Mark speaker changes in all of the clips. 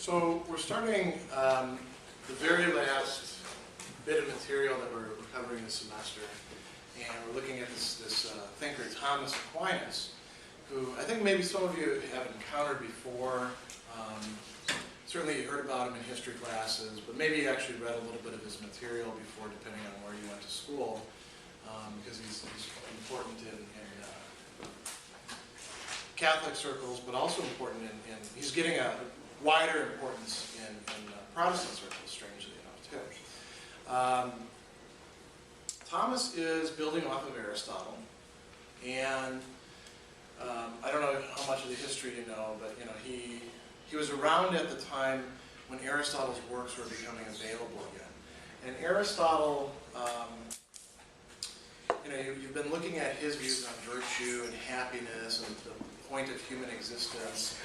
Speaker 1: So we're starting the very last bit of material that we're covering this semester, and we're looking at this thinker, Thomas Aquinas, who I think maybe some of you have encountered before. Certainly you heard about him in history classes, but maybe you actually read a little bit of his material before, depending on where you went to school, because he's important in Catholic circles, but also important in he's getting a wider importance in Protestant circles, strangely enough, too. Thomas is building off of Aristotle, and I don't know how much of the history you know, but he was around at the time when Aristotle's works were becoming available again. And Aristotle, you've been looking at his views on virtue and happiness and the point of human existence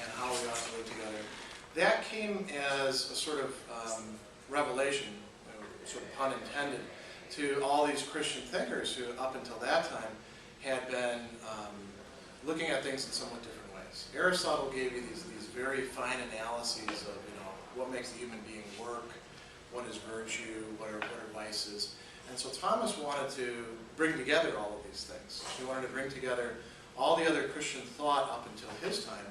Speaker 1: and how we ought to live together. That came as a sort of revelation, sort of pun intended, to all these Christian thinkers who, up until that time, had been looking at things in somewhat different ways. Aristotle gave you these very fine analyses of what makes the human being work, what is virtue, what are vices. And so Thomas wanted to bring together all of these things. He wanted to bring together all the other Christian thought up until his time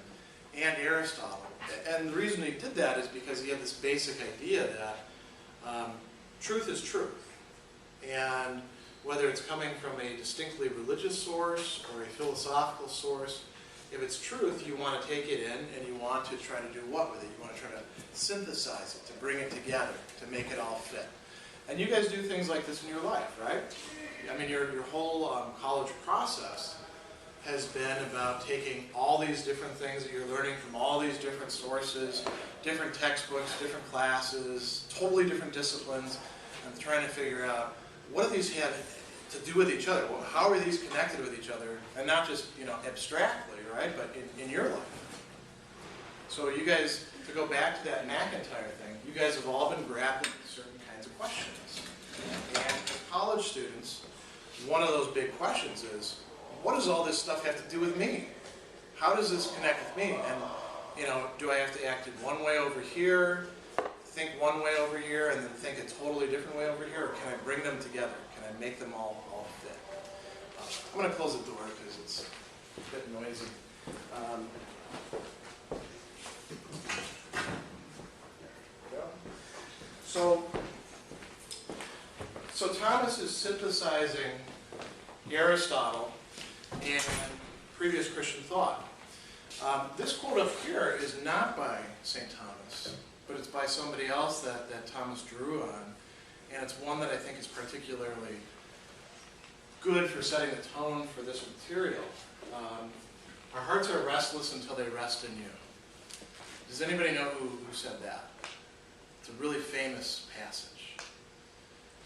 Speaker 1: and Aristotle. And the reason he did that is because he had this basic idea that truth is truth. And whether it's coming from a distinctly religious source or a philosophical source, if it's truth, you want to take it in and you want to try to do what with it? You want to try to synthesize it, to bring it together, to make it all fit. And you guys do things like this in your life, right? I mean, your whole college process has been about taking all these different things that you're learning from all these different sources, different textbooks, different classes, totally different disciplines, and trying to figure out what do these have to do with each other? Well, how are these connected with each other? And not just, abstractly, right? But in your life. So you guys, to go back to that McIntyre thing, you guys have all been grappling with certain kinds of questions. And as college students, one of those big questions is, what does all this stuff have to do with me? How does this connect with me? And, do I have to act in one way over here, think one way over here, and then think a totally different way over here? Or can I bring them together? Can I make them all fit? I'm going to close the door because it's a bit noisy. So Thomas is synthesizing Aristotle and previous Christian thought. This quote up here is not by St. Thomas, but it's by somebody else that Thomas drew on, and it's one that I think is particularly good for setting the tone for this material. Our hearts are restless until they rest in you. Does anybody know who said that? It's a really famous passage.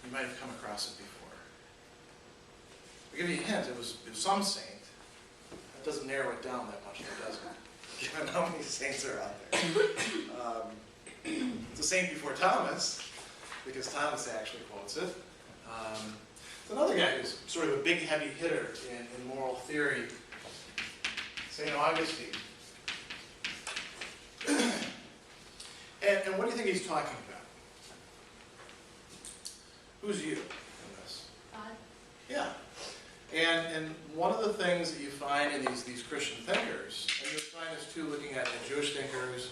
Speaker 1: You might have come across it before. I'll give you a hint. It was some saint. That doesn't narrow it down that much, does it? Given how many saints are out there. It's a saint before Thomas, because Thomas actually quotes it. It's another guy who's sort of a big, heavy hitter in moral theory, St. Augustine. And what do you think he's talking about? Who's you in this?
Speaker 2: God.
Speaker 1: Yeah. And one of the things that you find in these Christian thinkers, and you'll find this too looking at Jewish thinkers,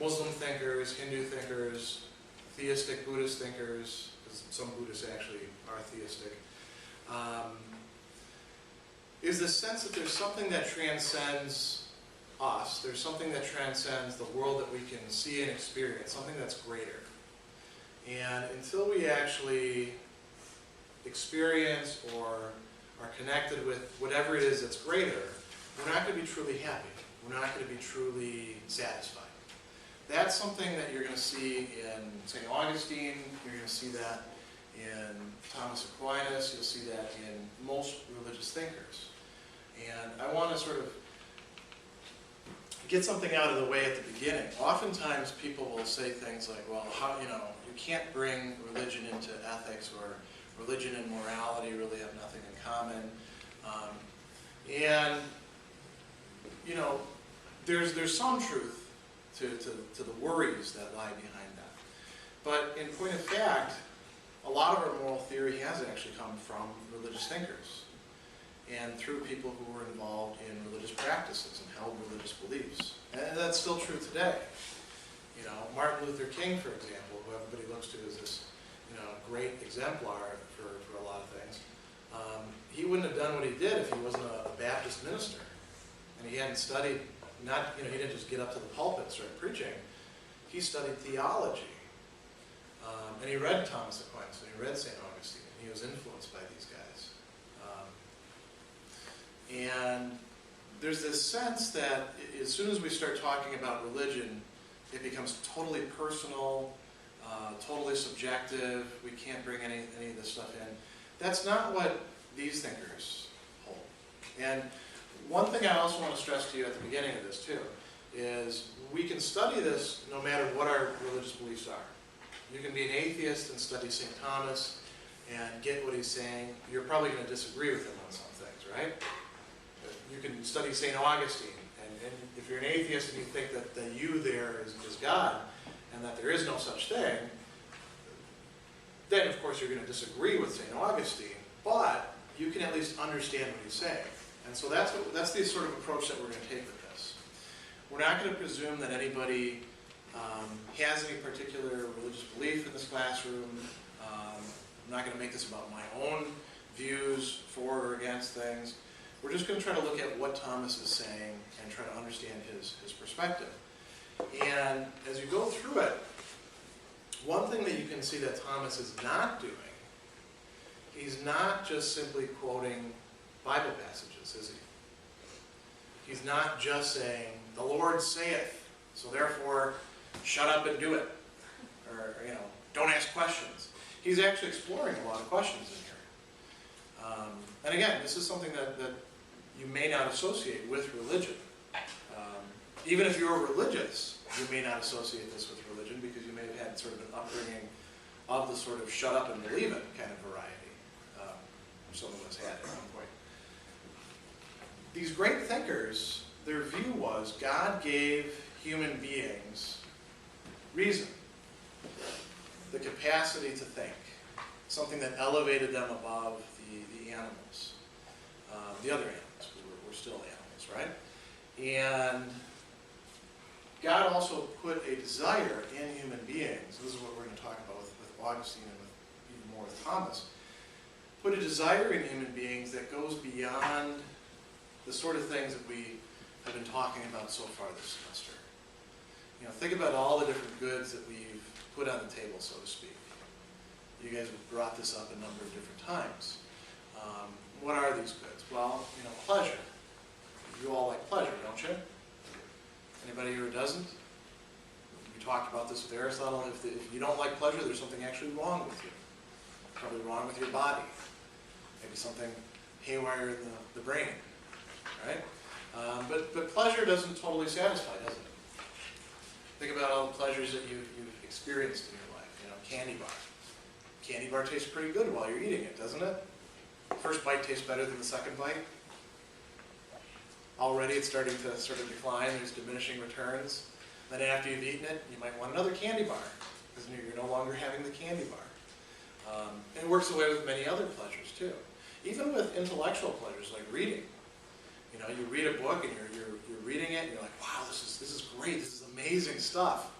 Speaker 1: Muslim thinkers, Hindu thinkers, theistic Buddhist thinkers, because some Buddhists actually are theistic, is the sense that there's something that transcends us, there's something that transcends the world that we can see and experience, something that's greater. And until we actually experience or are connected with whatever it is that's greater, we're not going to be truly happy. We're not going to be truly satisfied. That's something that you're going to see in St. Augustine, you're going to see that in Thomas Aquinas, you'll see that in most religious thinkers. And I want to sort of get something out of the way at the beginning. Oftentimes people will say things like, well, you can't bring religion into ethics, or religion and morality really have nothing in common. There's some truth to the worries that lie behind that. But in point of fact, a lot of our moral theory has actually come from religious thinkers and through people who were involved in religious practices and held religious beliefs. And that's still true today. You know, Martin Luther King, for example, who everybody looks to as this, you know, great exemplar for a lot of things, he wouldn't have done what he did if he wasn't a Baptist minister. And he hadn't studied, he didn't just get up to the pulpit and start preaching. He studied theology. And he read Thomas Aquinas, and he read St. Augustine, and he was influenced by these guys. And there's this sense that as soon as we start talking about religion, it becomes totally personal, totally subjective. We can't bring any of this stuff in. That's not what these thinkers hold. And one thing I also want to stress to you at the beginning of this too is we can study this no matter what our religious beliefs are. You can be an atheist and study St. Thomas and get what he's saying. You're probably going to disagree with him on some things, right? You can study St. Augustine, and if you're an atheist and you think that the you there is God and that there is no such thing, then of course you're going to disagree with St. Augustine, but you can at least understand what he's saying. And so that's the sort of approach that we're going to take with this. We're not going to presume that anybody has any particular religious belief in this classroom. I'm not going to make this about my own views for or against things. We're just going to try to look at what Thomas is saying and try to understand his perspective. And as you go through it, one thing that you can see that Thomas is not doing, he's not just simply quoting Bible passages, is he? He's not just saying, the Lord saith, so therefore shut up and do it. Or, don't ask questions. He's actually exploring a lot of questions in here. And again, this is something that you may not associate with religion. Even if you're religious, you may not associate this with religion because you may have had sort of an upbringing of the sort of shut up and believe it kind of variety some of us had at one point. These great thinkers, their view was God gave human beings reason, the capacity to think, something that elevated them above the animals, the other animals, because we're still animals, right? And God also put a desire in human beings, this is what we're going to talk about with Augustine and even more with Thomas, put a desire in human beings that goes beyond the sort of things that we have been talking about so far this semester. Think about all the different goods that we've put on the table, so to speak. You guys have brought this up a number of different times. What are these goods? Well, pleasure. You all like pleasure, don't you? Anybody here who doesn't? We talked about this with Aristotle. If you don't like pleasure, there's something actually wrong with you. Probably wrong with your body. Maybe something haywire in the brain, right? But pleasure doesn't totally satisfy, does it? Think about all the pleasures that you've experienced in your life. Candy bar. Candy bar tastes pretty good while you're eating it, doesn't it? First bite tastes better than the second bite. Already it's starting to sort of decline. There's diminishing returns. Then after you've eaten it, you might want another candy bar because you're no longer having the candy bar. And it works the way with many other pleasures too. Even with intellectual pleasures like reading. You read a book and you're reading it and you're like, wow, this is great, this is amazing stuff.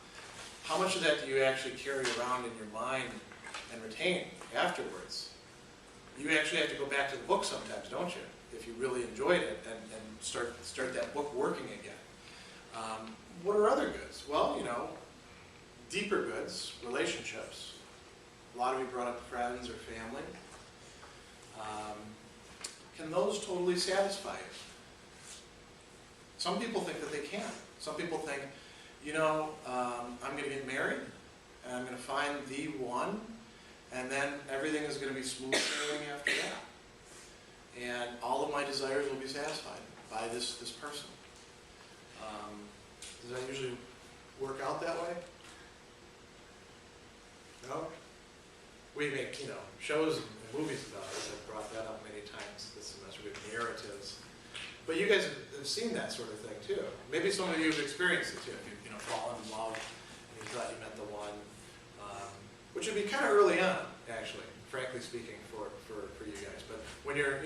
Speaker 1: How much of that do you actually carry around in your mind and retain afterwards? You actually have to go back to the book sometimes, don't you? If you really enjoyed it and start that book working again. What are other goods? Well, deeper goods, relationships. A lot of you brought up friends or family. Can those totally satisfy you? Some people think that they can. Some people think, I'm going to get married, and I'm going to find the one, and then everything is going to be smooth sailing after that. And all of my desires will be satisfied by this person. Does that usually work out that way? No? We make, shows and movies about it. I've brought that up many times this semester with narratives. But you guys have seen that sort of thing too. Maybe some of you have experienced it too. If you've fallen in love and you thought you met the one, which would be kind of early on, actually, frankly speaking, for you guys. But when you're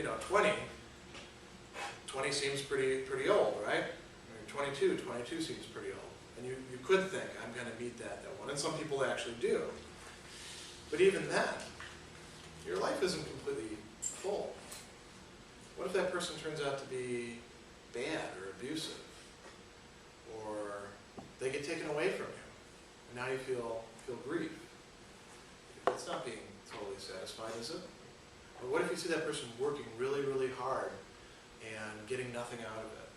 Speaker 1: 20 seems pretty old, right? When you're 22 seems pretty old. And you could think, I'm going to meet that one. And some people actually do. But even then, your life isn't completely full. What if that person turns out to be bad or abusive? Or they get taken away from you, and now you feel grief. That's not being totally satisfied, is it? Or what if you see that person working really, really hard and getting nothing out of it?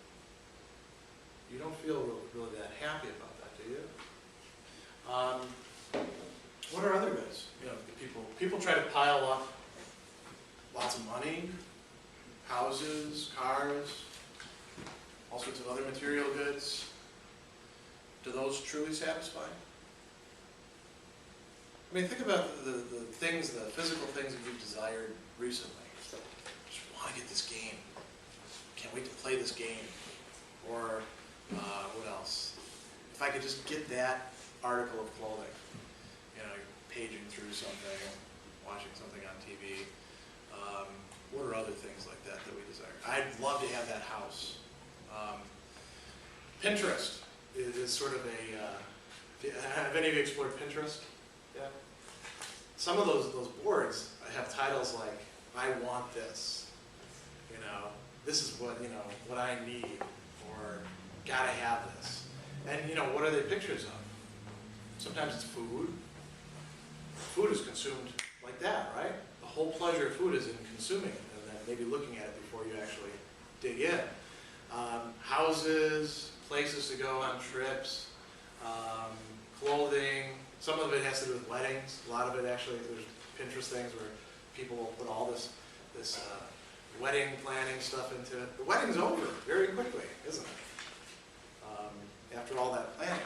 Speaker 1: You don't feel really that happy about that, do you? What are other goods? People try to pile up lots of money, houses, cars, all sorts of other material goods. Do those truly satisfy? I mean, think about the things, the physical things that you've desired recently. Just want to get this game. Can't wait to play this game. Or what else? If I could just get that article of clothing. Paging through something, watching something on TV. What are other things like that we desire? I'd love to have that house. Pinterest is sort of have any of you explored Pinterest? Yeah. Some of those boards have titles like, I want this. This is what I need, or gotta have this. And what are they pictures of? Sometimes it's food. Food is consumed like that, right? The whole pleasure of food is in consuming it, and then maybe looking at it before you actually dig in. Houses, places to go on trips, clothing. Some of it has to do with weddings. A lot of it actually, there's Pinterest things where people will put all this wedding planning stuff into it. The wedding's over very quickly, isn't it? After all that planning.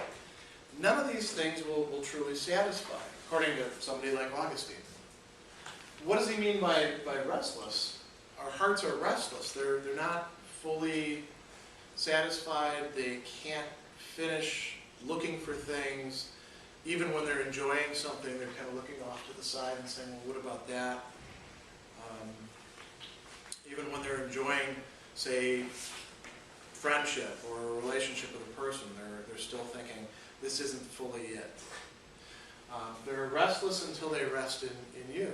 Speaker 1: None of these things will truly satisfy, according to somebody like Augustine. What does he mean by restless? Our hearts are restless. They're not fully satisfied. They can't finish looking for things. Even when they're enjoying something, they're kind of looking off to the side and saying, well, what about that? Even when they're enjoying, say, friendship or a relationship with a person, they're still thinking, this isn't fully it. They're restless until they rest in you.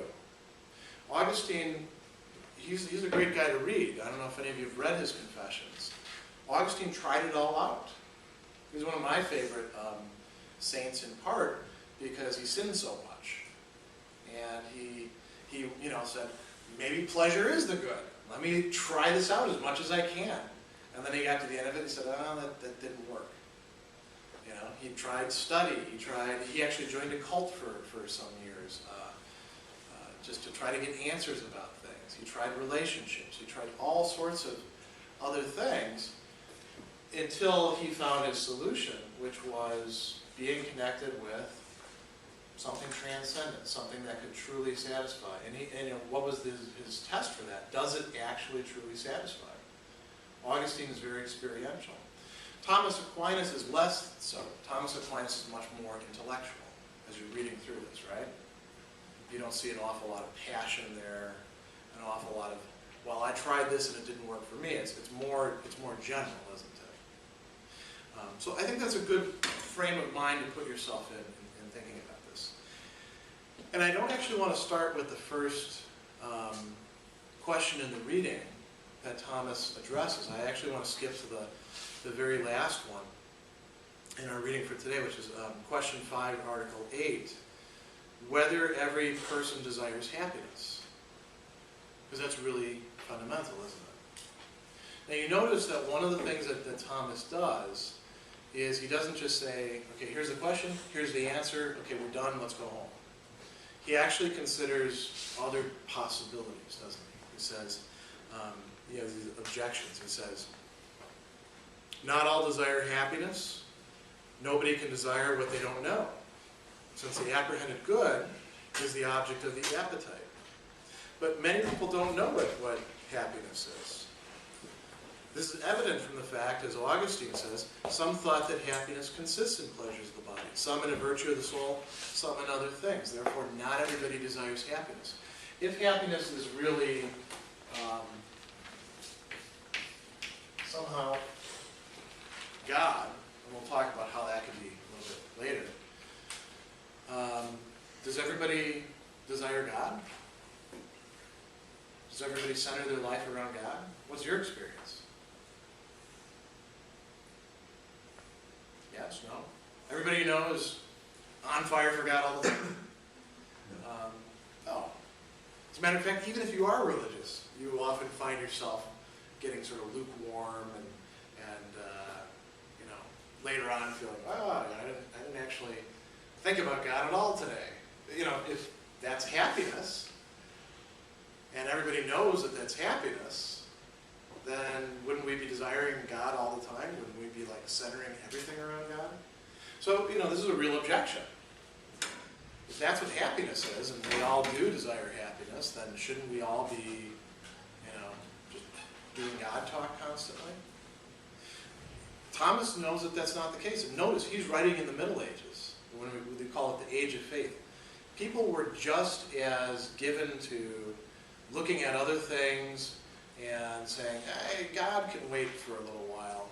Speaker 1: Augustine, he's a great guy to read. I don't know if any of you have read his Confessions. Augustine tried it all out. He's one of my favorite saints in part because he sinned so much. And he said, maybe pleasure is the good. Let me try this out as much as I can. And then he got to the end of it and said, oh, that didn't work. He tried study. He actually joined a cult for some years just to try to get answers about things. He tried relationships. He tried all sorts of other things until he found his solution, which was being connected with something transcendent, something that could truly satisfy. And what was his test for that? Does it actually truly satisfy? Augustine is very experiential. Thomas Aquinas is less so. Thomas Aquinas is much more intellectual as you're reading through this, right? You don't see an awful lot of passion there, an awful lot of, well, I tried this and it didn't work for me. It's more general, isn't it? So I think that's a good frame of mind to put yourself in thinking about this. And I don't actually want to start with the first question in the reading that Thomas addresses. I actually want to skip to the very last one in our reading for today, which is question 5, article 8, whether every person desires happiness. Because that's really fundamental, isn't it? Now you notice that one of the things that Thomas does is he doesn't just say, okay, here's the question, here's the answer, okay, we're done, let's go home. He actually considers other possibilities, doesn't he? He says, these objections. He says, not all desire happiness. Nobody can desire what they don't know, since the apprehended good is the object of the appetite. But many people don't know what happiness is. This is evident from the fact, as Augustine says, some thought that happiness consists in pleasures of the body, some in a virtue of the soul, some in other things. Therefore, not everybody desires happiness. If happiness is really somehow God, and we'll talk about how that can be a little bit later, does everybody desire God? Does everybody center their life around God? What's your experience? Yes, no? Everybody you know is on fire for God all the time? No. As a matter of fact, even if you are religious, you will often find yourself getting sort of lukewarm and later on feeling, oh, I didn't actually think about God at all today. If that's happiness, and everybody knows that that's happiness, then wouldn't we be desiring God all the time? Wouldn't we be like centering everything around God? So, this is a real objection. If that's what happiness is, and we all do desire happiness, then shouldn't we all be, just doing God talk constantly? Thomas knows that that's not the case. And notice, he's writing in the Middle Ages, when they call it the Age of Faith. People were just as given to looking at other things and saying, hey, God can wait for a little while,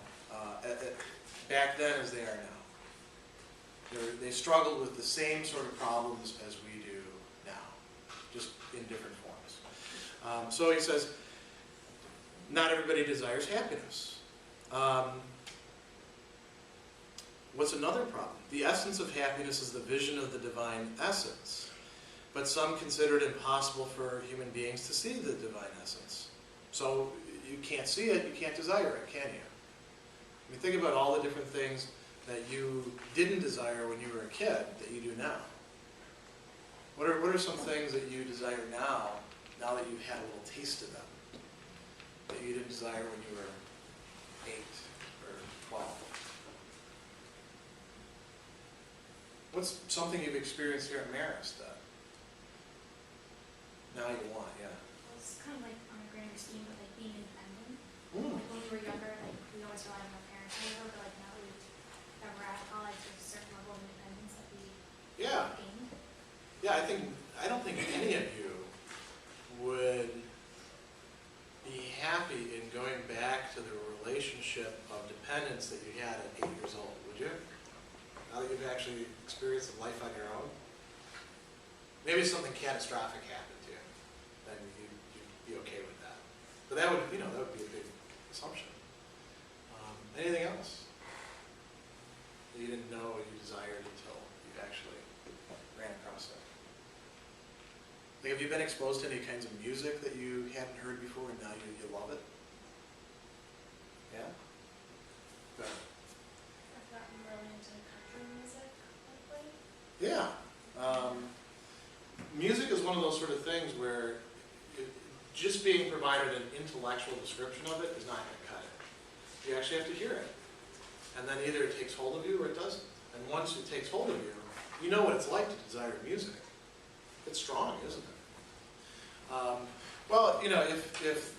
Speaker 1: back then as they are now. They struggled with the same sort of problems as we do now, just in different forms. So he says, not everybody desires happiness. What's another problem? The essence of happiness is the vision of the divine essence. But some consider it impossible for human beings to see the divine essence. So you can't see it, you can't desire it, can you? I mean, think about all the different things that you didn't desire when you were a kid that you do now. What are some things that you desire now that you've had a little taste of them, that you didn't desire when you were 8 or 12? What's something you've experienced here at Marist that now you want, yeah?
Speaker 2: Well, it's kind of like on a grander scheme, but like being independent.
Speaker 1: Mm.
Speaker 2: Like when we were younger, like we always relied on our parents, but like now that we're at college, there's a certain level of independence that we gain.
Speaker 1: Yeah, I don't think any of you would be happy in going back to the relationship of dependence that you had at 8 years old, would you? Now that you've actually experienced life on your own? Maybe something catastrophic happened to you, then you'd be okay with that. But that would be a big assumption. Anything else that you didn't know you desired until you actually ran across it? Like, have you been exposed to any kinds of music that you hadn't heard before and now you love it? Yeah? Good.
Speaker 2: I've gotten really into country music lately.
Speaker 1: Yeah. Music is one of those sort of things where just being provided an intellectual description of it is not going to cut it. You actually have to hear it. And then either it takes hold of you or it doesn't. And once it takes hold of you, you know what it's like to desire music. It's strong, isn't it? If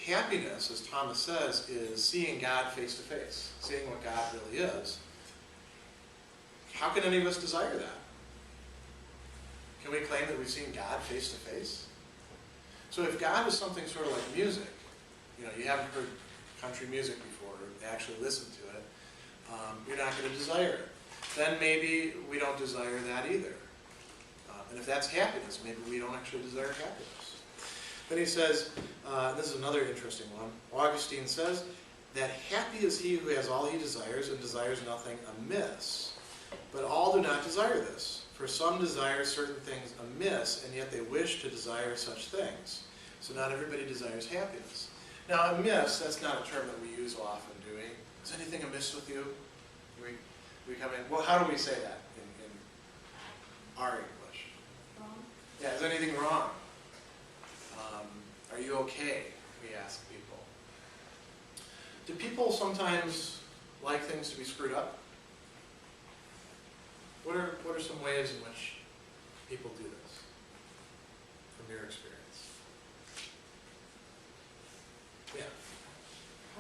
Speaker 1: happiness, as Thomas says, is seeing God face to face, seeing what God really is, how can any of us desire that? Can we claim that we've seen God face to face? So if God is something sort of like music, you haven't heard country music before, or actually listened to it, you're not going to desire it. Then maybe we don't desire that either. And if that's happiness, maybe we don't actually desire happiness. Then he says, this is another interesting one, Augustine says, that happy is he who has all he desires and desires nothing amiss. But all do not desire this. For some desire certain things amiss, and yet they wish to desire such things. So not everybody desires happiness. Now, amiss, that's not a term that we use often, do we? Is anything amiss with you? We come in, well, how do we say that in our English?
Speaker 2: Wrong.
Speaker 1: Yeah, is anything wrong? Are you okay? We ask people. Do people sometimes like things to be screwed up? What are some ways in which people do this, from your experience? Yeah.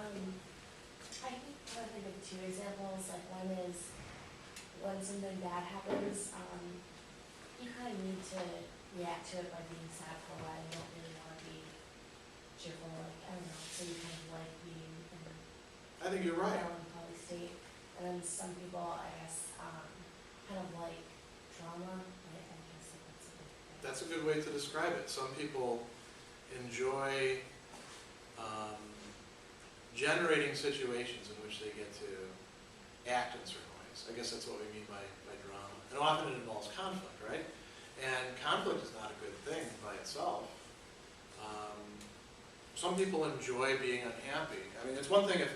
Speaker 3: I think of two examples. Like one is when something bad happens, you kind of need to react to it by being sad for a while. You don't really want to be cheerful. Like, I don't know. So you kind of like being in
Speaker 1: I think you're right.
Speaker 3: a melancholy state. And then some people, I guess, kind of like drama. I guess that's a good thing.
Speaker 1: That's a good way to describe it. Some people enjoy generating situations in which they get to act in certain ways. I guess that's what we mean by drama. And often it involves conflict, right? And conflict is not a good thing by itself. Some people enjoy being unhappy. I mean, it's one thing if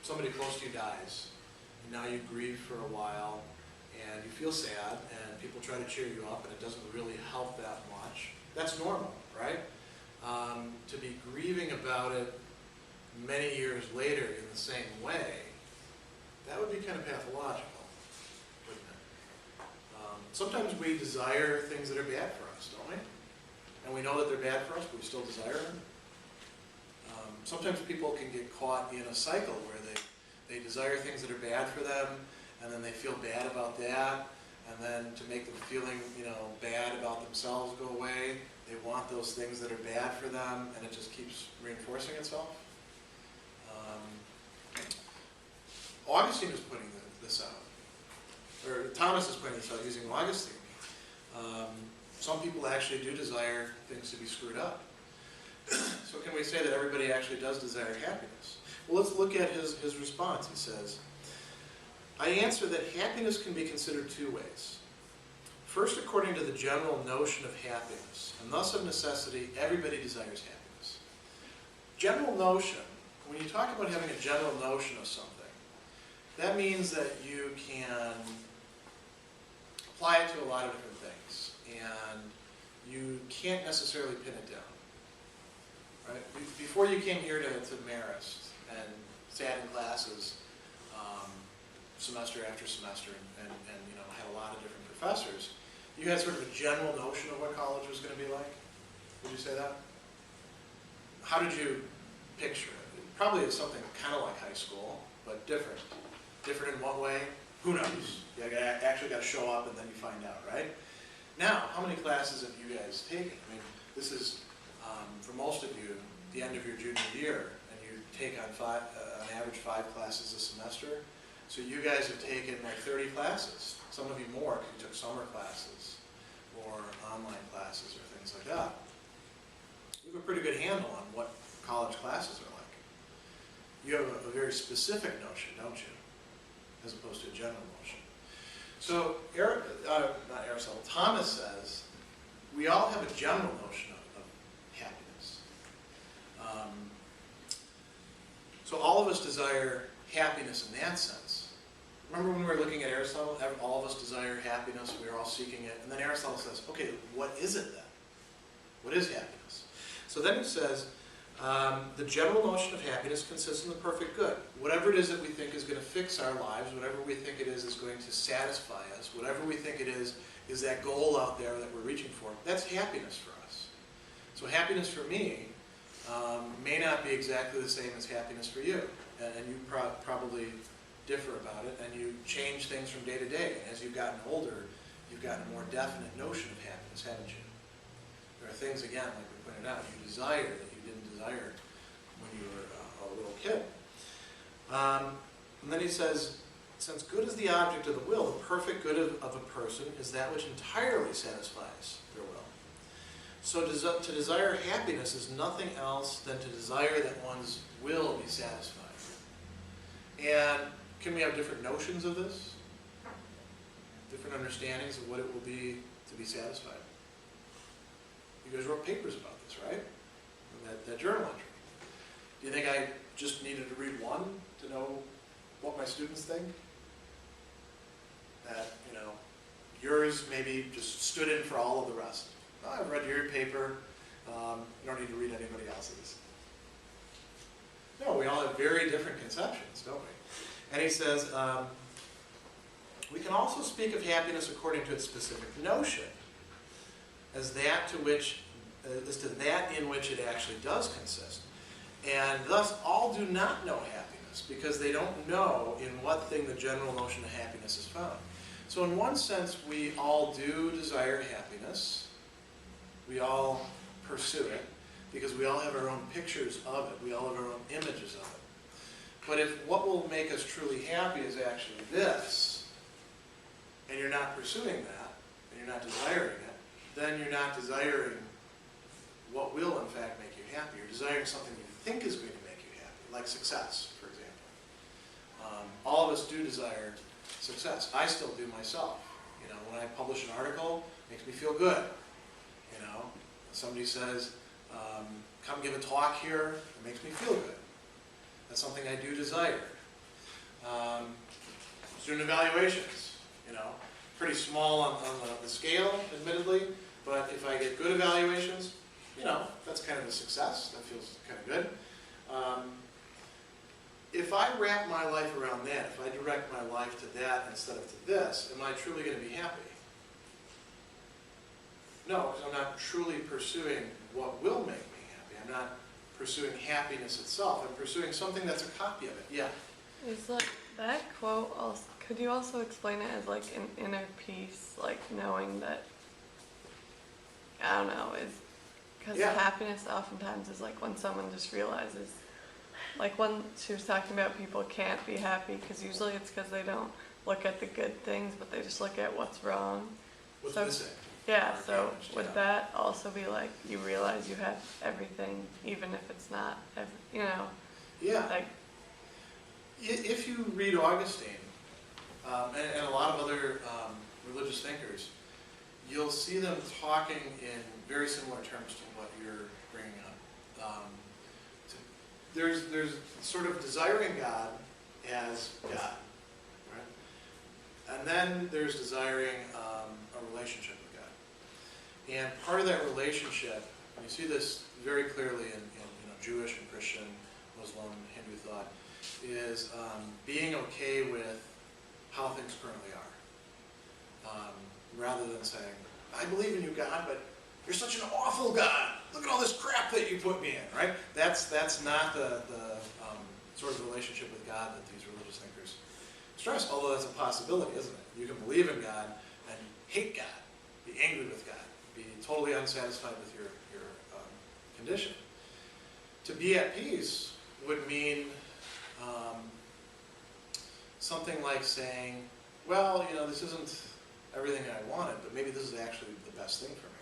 Speaker 1: somebody close to you dies, and now you grieve for a while, and you feel sad, and people try to cheer you up, and it doesn't really help that much. That's normal, right? To be grieving about it many years later in the same way, that would be kind of pathological, wouldn't it? Sometimes we desire things that are bad for us, don't we? And we know that they're bad for us, but we still desire them. Sometimes people can get caught in a cycle where they desire things that are bad for them, and then they feel bad about that, and then to make them feeling, bad about themselves go away, they want those things that are bad for them, and it just keeps reinforcing itself. Augustine is pointing this out, or Thomas is pointing this out using Augustine. Some people actually do desire things to be screwed up. So can we say that everybody actually does desire happiness? Well, let's look at his response. He says, I answer that happiness can be considered two ways. First, according to the general notion of happiness, and thus of necessity, everybody desires happiness. General notion, when you talk about having a general notion of something, that means that you can apply it to a lot of different things, and you can't necessarily pin it down. Right? Before you came here to Marist and sat in classes semester after semester and had a lot of different professors, you had sort of a general notion of what college was going to be like? Would you say that? How did you picture it? Probably it's something kind of like high school, but different. Different in what way? Who knows? You actually got to show up and then you find out, right? Now, how many classes have you guys taken? I mean, this is, for most of you, the end of your junior year, and you take on on average 5 classes a semester. So you guys have taken like 30 classes. Some of you more because you took summer classes or online classes or things like that. You have a pretty good handle on what college classes are like. You have a very specific notion, don't you? As opposed to a general notion. So, Thomas says, we all have a general notion of happiness. So all of us desire happiness in that sense. Remember when we were looking at Aristotle, all of us desire happiness, we are all seeking it, and then Aristotle says, okay, what is it then? What is happiness? So then he says, the general notion of happiness consists in the perfect good. Whatever it is that we think is going to fix our lives, whatever we think it is going to satisfy us, whatever we think it is that goal out there that we're reaching for, that's happiness for us. So happiness for me may not be exactly the same as happiness for you. And you probably differ about it, and you change things from day to day. And as you've gotten older, you've gotten a more definite notion of happiness, haven't you? There are things, again, like we pointed out, you desire that you didn't desire when you were a little kid. And then he says, since good is the object of the will, the perfect good of a person is that which entirely satisfies their will. So to desire happiness is nothing else than to desire that one's will be satisfied. And can we have different notions of this? Different understandings of what it will be to be satisfied? You guys wrote papers about this, right? That journal entry. Do you think I just needed to read one to know what my students think? That, yours maybe just stood in for all of the rest. Oh, I've read your paper. You don't need to read anybody else's. No, we all have very different conceptions, don't we? And he says, we can also speak of happiness according to its specific notion, as that in which it actually does consist. And thus all do not know happiness, because they don't know in what thing the general notion of happiness is found. So in one sense, we all do desire happiness. We all pursue it, because we all have our own pictures of it. We all have our own images of it. But if what will make us truly happy is actually this, and you're not pursuing that, and you're not desiring it, then you're not desiring what will in fact make you happy. You're desiring something you think is going to make you happy, like success, for example. All of us do desire success. I still do myself. You know, when I publish an article, it makes me feel good. You know, somebody says, come give a talk here, it makes me feel good. That's something I do desire. Student evaluations, you know, pretty small on the scale, admittedly, but if I get good evaluations, you know, that's kind of a success. That feels kind of good. If I wrap my life around that, if I direct my life to that instead of to this, am I truly going to be happy? No, because I'm not truly pursuing what will make me happy. I'm not pursuing happiness itself. I'm pursuing something that's a copy of it. Yeah.
Speaker 4: Is like that quote also, could you also explain it as like an inner peace, like knowing that, I don't know, is, because happiness oftentimes is like when someone just realizes, like when she was talking about people can't be happy, because usually it's because they don't look at the good things, but they just look at what's wrong.
Speaker 1: What's missing?
Speaker 4: Yeah, so would that also be like you realize you have everything, even if it's not, you know?
Speaker 1: Yeah.
Speaker 4: Like,
Speaker 1: if you read Augustine, and a lot of other religious thinkers, you'll see them talking in very similar terms to what you're bringing up. There's sort of desiring God as God, right? And then there's desiring a relationship with God. And part of that relationship, and you see this very clearly in Jewish and Christian, Muslim, Hindu thought, is being okay with how things currently are. Rather than saying, I believe in you, God, but you're such an awful God. Look at all this crap that you put me in, right? That's not the sort of relationship with God that these religious thinkers stress, although that's a possibility, isn't it? You can believe in God and hate God, be angry with God, be totally unsatisfied with your condition. To be at peace would mean something like saying, well, you know, this isn't everything I wanted, but maybe this is actually the best thing for me.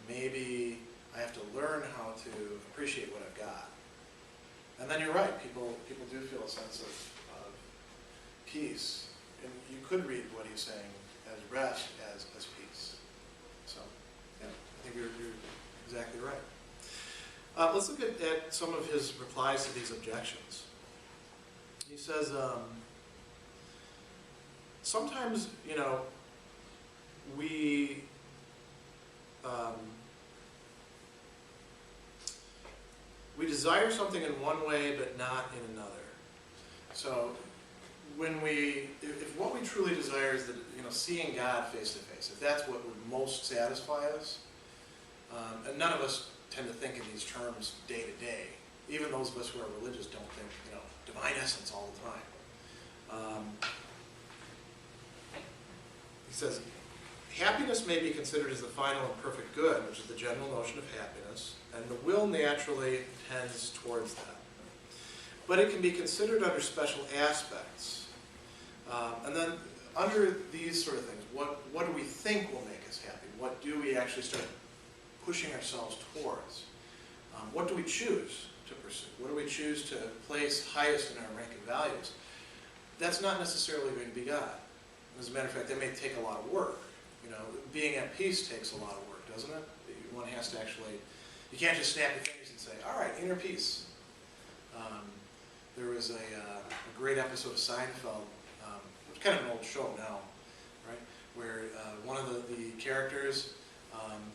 Speaker 1: Maybe I have to learn how to appreciate what I've got. And then you're right, people do feel a sense of peace. And you could read what he's saying as rest, as peace. So, yeah, I think you're exactly right. Let's look at some of his replies to these objections. He says, sometimes, you know, we desire something in one way but not in another. So when if what we truly desire is that, you know, seeing God face to face, if that's what would most satisfy us, and none of us tend to think in these terms day to day. Even those of us who are religious don't think, you know, divine essence all the time. He says, happiness may be considered as the final and perfect good, which is the general notion of happiness, and the will naturally tends towards that. But it can be considered under special aspects. And then under these sort of things, what do we think will make us happy? What do we actually start pushing ourselves towards? What do we choose to pursue? What do we choose to place highest in our rank of values? That's not necessarily going to be God. As a matter of fact, that may take a lot of work. You know, being at peace takes a lot of work, doesn't it? One has to actually, you can't just snap your fingers and say, all right, inner peace. There was a great episode of Seinfeld, it's kind of an old show now, right? Where one of the characters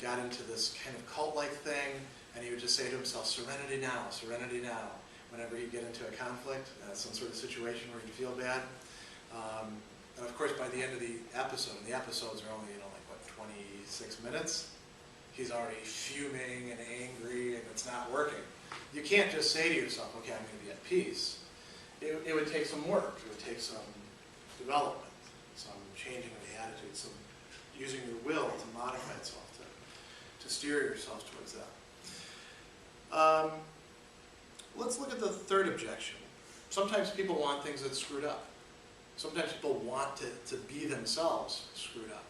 Speaker 1: got into this kind of cult-like thing, and he would just say to himself, serenity now, whenever he'd get into a conflict, some sort of situation where he'd feel bad. And of course, by the end of the episode, and the episodes are only, you know, like, what, 26 minutes? He's already fuming and angry, and it's not working. You can't just say to yourself, okay, I'm going to be at peace. It would take some work. It would take some development, some changing of the attitude, some using your will to modify itself, to steer yourself towards that. Let's look at the third objection. Sometimes people want things that's screwed up. Sometimes people want to be themselves screwed up.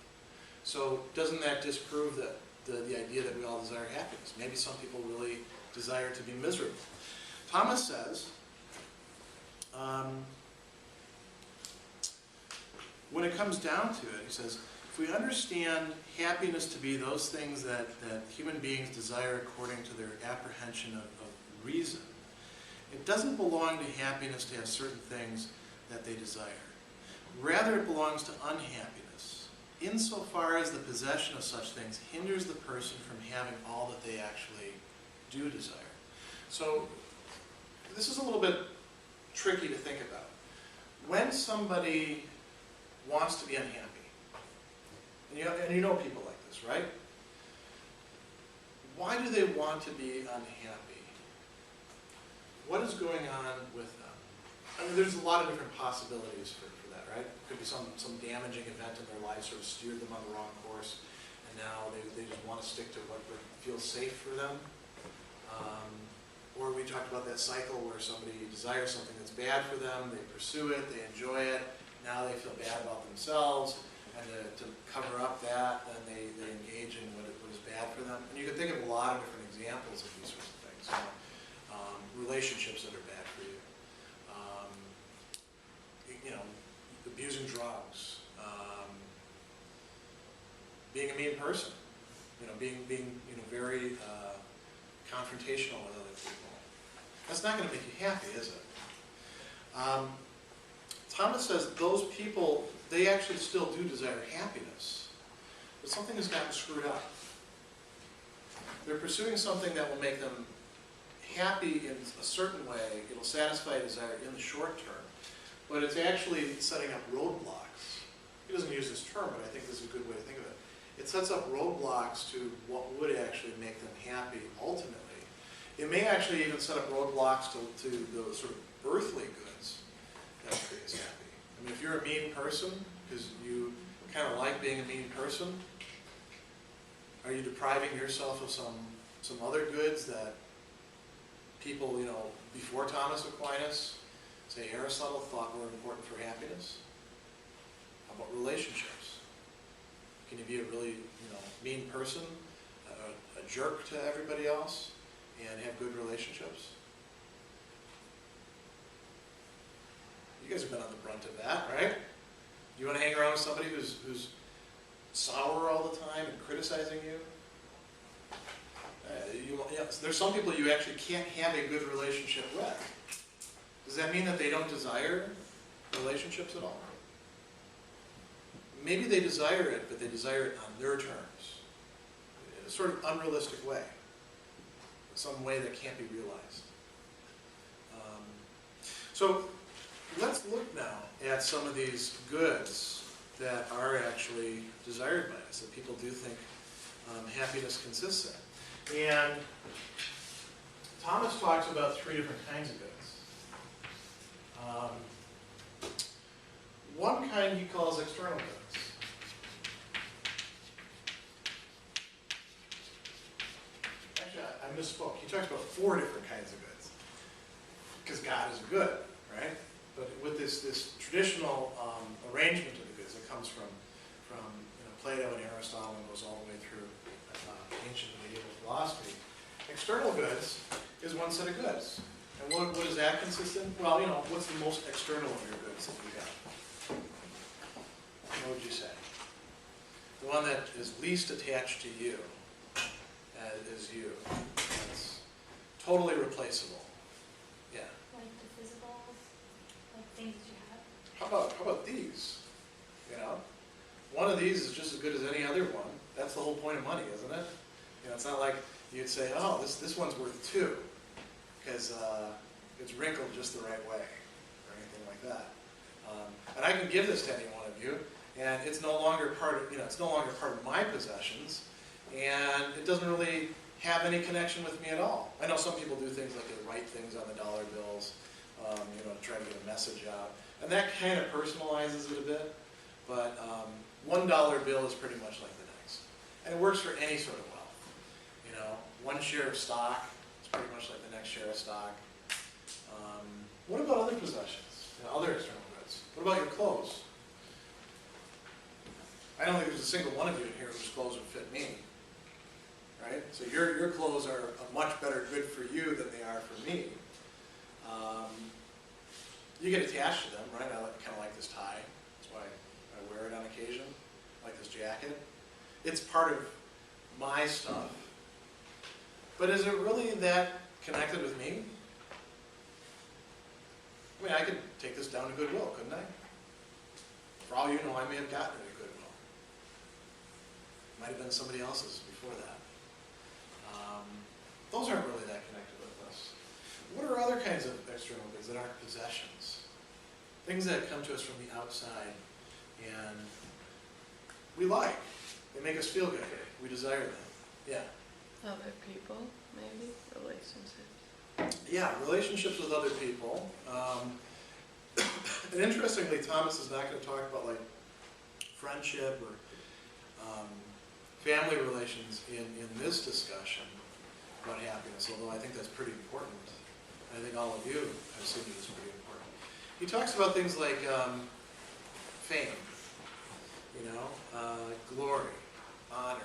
Speaker 1: So doesn't that disprove the idea that we all desire happiness? Maybe some people really desire to be miserable. Thomas says, when it comes down to it, he says, if we understand happiness to be those things that human beings desire according to their apprehension of reason, it doesn't belong to happiness to have certain things that they desire. Rather, it belongs to unhappiness, insofar as the possession of such things hinders the person from having all that they actually do desire. So, this is a little bit tricky to think about. When somebody wants to be unhappy, and you know people like this, right? Why do they want to be unhappy? What is going on with them? I mean, there's a lot of different possibilities for that, right? It could be some damaging event in their life sort of steered them on the wrong course, and now they just want to stick to what feels safe for them. Or we talked about that cycle where somebody desires something that's bad for them, they pursue it, they enjoy it, now they feel bad about themselves, and to cover up that, then they engage in what is bad for them. And you can think of a lot of different examples of these sorts of things. Relationships that are bad for you. Abusing drugs. Being a mean person. Being very confrontational with other people. That's not going to make you happy, is it? Thomas says those people, they actually still do desire happiness, but something has gotten screwed up. They're pursuing something that will make them happy in a certain way. It'll satisfy a desire in the short term, but it's actually setting up roadblocks. He doesn't use this term, but I think this is a good way to think of it. It sets up roadblocks to what would actually make them happy ultimately. It may actually even set up roadblocks to the sort of earthly goods that make us happy. I mean, if you're a mean person, because you kind of like being a mean person, are you depriving yourself of some other goods that people, before Thomas Aquinas, say Aristotle, thought were important for happiness? How about relationships? Can you be a really, mean person, a jerk to everybody else, and have good relationships? You guys have been on the brunt of that, right? You want to hang around with somebody who's sour all the time and criticizing you? There's some people you actually can't have a good relationship with. Does that mean that they don't desire relationships at all? Maybe they desire it, but they desire it on their terms, in a sort of unrealistic way, some way that can't be realized. So let's look now at some of these goods that are actually desired by us, that people do think happiness consists in. And Thomas talks about three different kinds of goods. One kind he calls external goods. Actually, I misspoke. He talks about four different kinds of goods. Because God is good, right? But with this traditional arrangement of the goods that comes from Plato and Aristotle and goes all the way through ancient medieval philosophy, external goods is one set of goods. And what does that consist in? Well, what's the most external of your goods that you have? What would you say? The one that is least attached to you is you. That's totally replaceable. Yeah.
Speaker 2: Like the physical, things that you have.
Speaker 1: How about these? One of these is just as good as any other one. That's the whole point of money, isn't it? It's not like you'd say, oh, this one's worth 2 because it's wrinkled just the right way or anything like that. And I can give this to any one of you, and it's no longer part of my possessions, and it doesn't really have any connection with me at all. I know some people do things like they write things on the dollar bills, you know, to try to get a message out. And that kind of personalizes it a bit, but $1 bill is pretty much like the next. And it works for any sort of wealth. You know, one share of stock is pretty much like the next share of stock. What about other possessions, you know, other external goods? What about your clothes? I don't think there's a single one of you in here whose clothes would fit me, right? So your clothes are a much better good for you than they are for me. You get attached to them, right? I kind of like this tie. That's why I wear it on occasion. I like this jacket. It's part of my stuff. But is it really that connected with me? I mean, I could take this down to Goodwill, couldn't I? For all you know, I may have gotten it at Goodwill. Might have been somebody else's before that. Those aren't really that connected with us. What are other kinds of external goods that aren't possessions? Things that come to us from the outside and we like. They make us feel good. We desire them. Yeah.
Speaker 4: Other people, maybe? Relationships.
Speaker 1: Yeah, relationships with other people. And interestingly, Thomas is not going to talk about like friendship or family relations in this discussion about happiness, although I think that's pretty important. I think all of you have seen it as pretty important. He talks about things like fame, you know, glory, honor.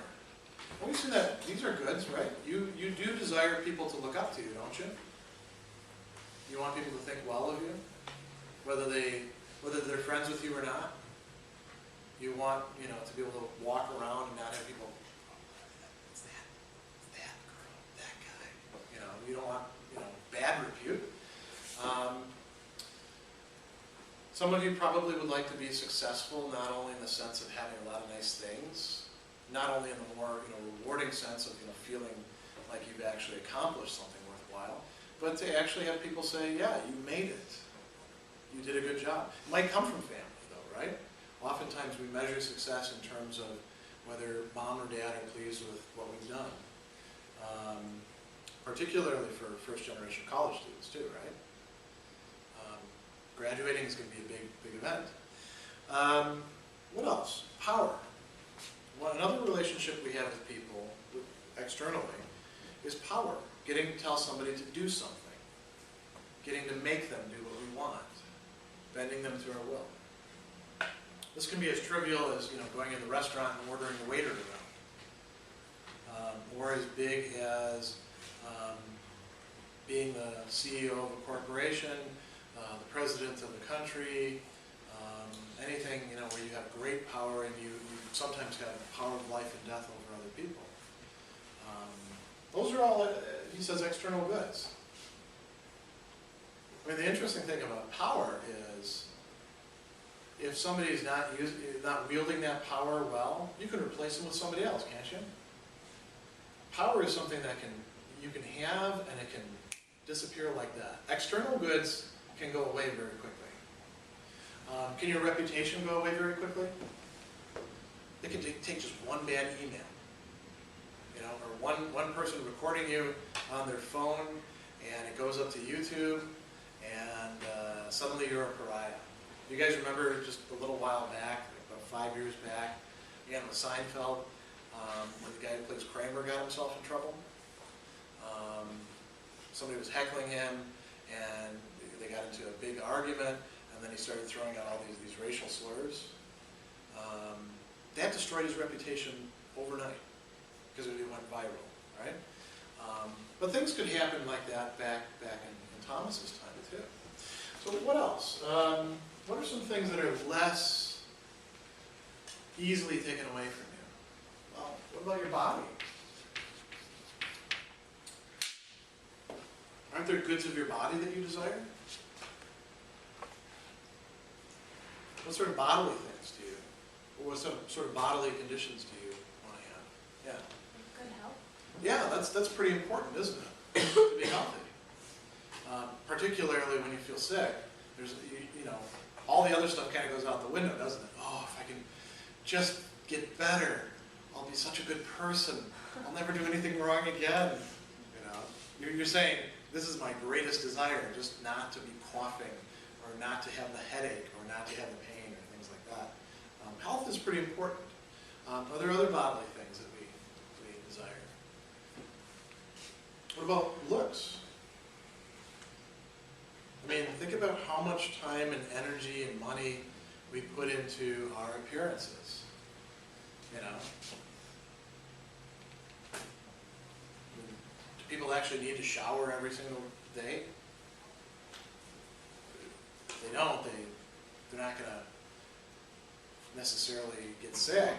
Speaker 1: Well, we see that these are goods, right? You do desire people to look up to you, don't you? You want people to think well of you, whether they're friends with you or not. You want, you know, to be able to walk around and not have people, it's that girl, that guy. You know, you don't want, you know, bad repute. Some of you probably would like to be successful, not only in the sense of having a lot of nice things, not only in the more, you know, rewarding sense of, you know, feeling like you've actually accomplished something worthwhile, but to actually have people say, yeah, you made it. You did a good job. It might come from family, though, right? Oftentimes we measure success in terms of whether mom or dad are pleased with what we've done. Particularly for first-generation college students, too, right? Graduating is going to be a big event. What else? Power. Well, another relationship we have with people externally is power. Getting to tell somebody to do something. Getting to make them do what we want. Bending them to our will. This can be as trivial as, you know, going in the restaurant and ordering the waiter around. Or as big as being the CEO of a corporation, the president of the country, anything, you know, where you have great power and you sometimes have the power of life and death over other people. Those are all, he says, external goods. I mean, the interesting thing about power is if somebody is not wielding that power well, you can replace them with somebody else, can't you? Power is something that you can have and it can disappear like that. External goods can go away very quickly. Can your reputation go away very quickly? It can take just one bad email, you know, or one person recording you on their phone, and it goes up to YouTube, and suddenly you're a pariah. You guys remember just a little while back, about 5 years back, again with Seinfeld, when the guy who plays Kramer got himself in trouble. Somebody was heckling him, and they got into a big argument, and then he started throwing out all these racial slurs. That destroyed his reputation overnight, because it went viral, right? But things could happen like that back in Thomas's time, too. So what else? What are some things that are less easily taken away from you? Well, what about your body? Aren't there goods of your body that you desire? What sort of bodily things do you, or what sort of bodily conditions do you want to have? Yeah.
Speaker 2: Good health.
Speaker 1: Yeah, that's pretty important, isn't it? To be healthy. Particularly when you feel sick. There's, you know, all the other stuff kind of goes out the window, doesn't it? Oh, if I can just get better. I'll be such a good person. I'll never do anything wrong again. You know, you're saying, this is my greatest desire, just not to be coughing, or not to have the headache, or not to have the pain, or things like that. Health is pretty important. Are there other bodily things that we desire? What about looks? I mean, think about how much time and energy and money we put into our appearances. You know? Do people actually need to shower every single day? If they don't, they're not going to necessarily get sick.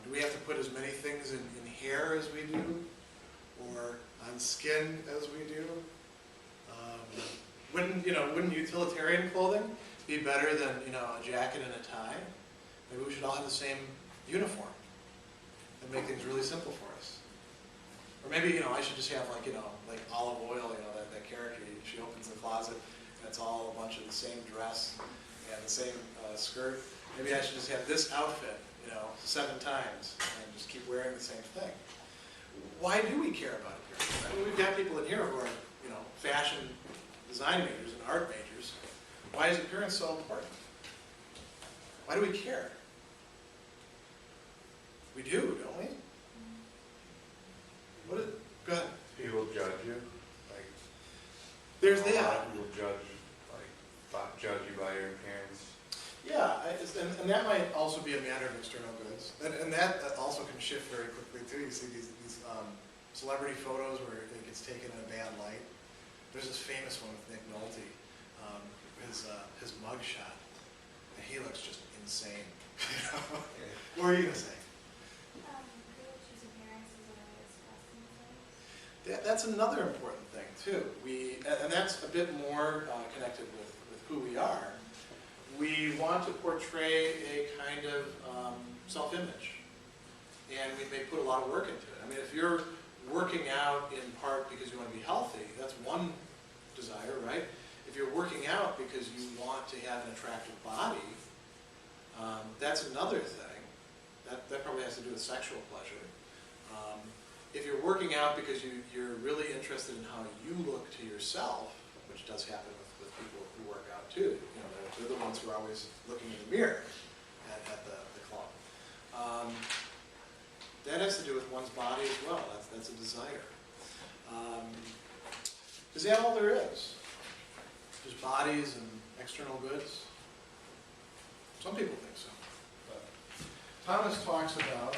Speaker 1: Do we have to put as many things in hair as we do? Or on skin as we do? Wouldn't utilitarian clothing be better than, a jacket and a tie? Maybe we should all have the same uniform and make things really simple for us. Or maybe, I should just have like Olive Oil, that character. She opens the closet and it's all a bunch of the same dress and the same skirt. Maybe I should just have this outfit, 7 times and just keep wearing the same thing. Why do we care about appearance? I mean, we've got people in here who are, fashion design majors and art majors. Why is appearance so important? Why do we care? We do, don't we? Go ahead.
Speaker 5: People judge you.
Speaker 1: There's
Speaker 5: a lot
Speaker 1: that.
Speaker 5: of people judge you by your appearance.
Speaker 1: Yeah, and that might also be a matter of external goods. And that also can shift very quickly too. You see these celebrity photos where it gets taken in a bad light. There's this famous one with Nick Nolte, his mug shot. And he looks just insane. What were you going to say? That's another important thing too. And that's a bit more connected with who we are. We want to portray a kind of self-image, and we may put a lot of work into it. I mean, if you're working out in part because you want to be healthy, that's one desire, right? If you're working out because you want to have an attractive body, that's another thing. That probably has to do with sexual pleasure. If you're working out because you're really interested in how you look to yourself, which does happen with people who work out too, they're the ones who are always looking in the mirror at the club. That has to do with one's body as well. That's a desire. Is that all there is? Just bodies and external goods? Some people think so. But Thomas talks about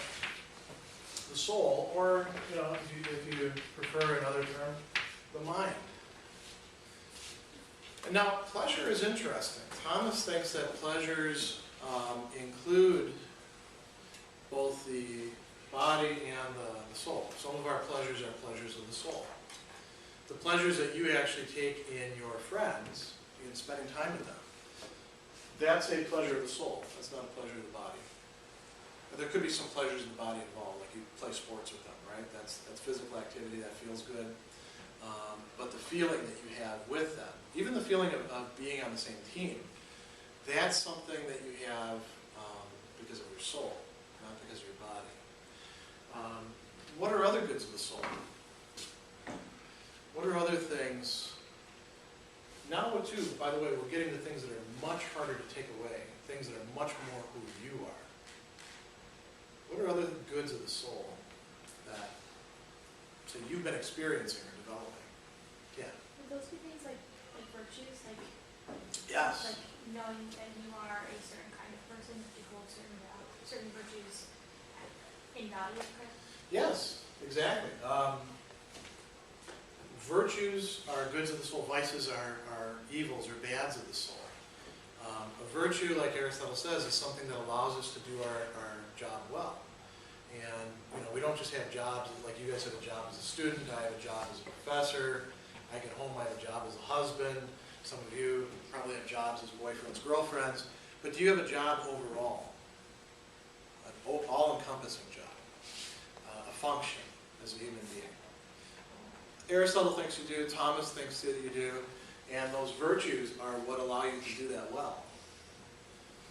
Speaker 1: the soul, or if you prefer another term, the mind. And now, pleasure is interesting. Thomas thinks that pleasures include both the body and the soul. Some of our pleasures are pleasures of the soul. The pleasures that you actually take in your friends, in spending time with them, that's a pleasure of the soul. That's not a pleasure of the body. But there could be some pleasures in the body involved, like you play sports with them, right? That's physical activity, that feels good. But the feeling that you have with them, even the feeling of being on the same team, that's something that you have because of your soul, not because of your body. What are other goods of the soul? What are other things? Now, too, by the way, we're getting to things that are much harder to take away, things that are much more who you are. What are other goods of the soul that you've been experiencing or developing? Yeah.
Speaker 2: Would those be things like virtues,
Speaker 1: Yes.
Speaker 2: like knowing that you are a certain kind of person, that you hold certain virtues in value?
Speaker 1: Yes, exactly. Virtues are goods of the soul. Vices are evils or bads of the soul. A virtue, like Aristotle says, is something that allows us to do our job well. And we don't just have jobs, like you guys have a job as a student, I have a job as a professor, I get home, I have a job as a husband, some of you probably have jobs as boyfriends, girlfriends, but do you have a job overall? An all-encompassing job, a function as a human being. Aristotle thinks you do, Thomas thinks that you do, and those virtues are what allow you to do that well.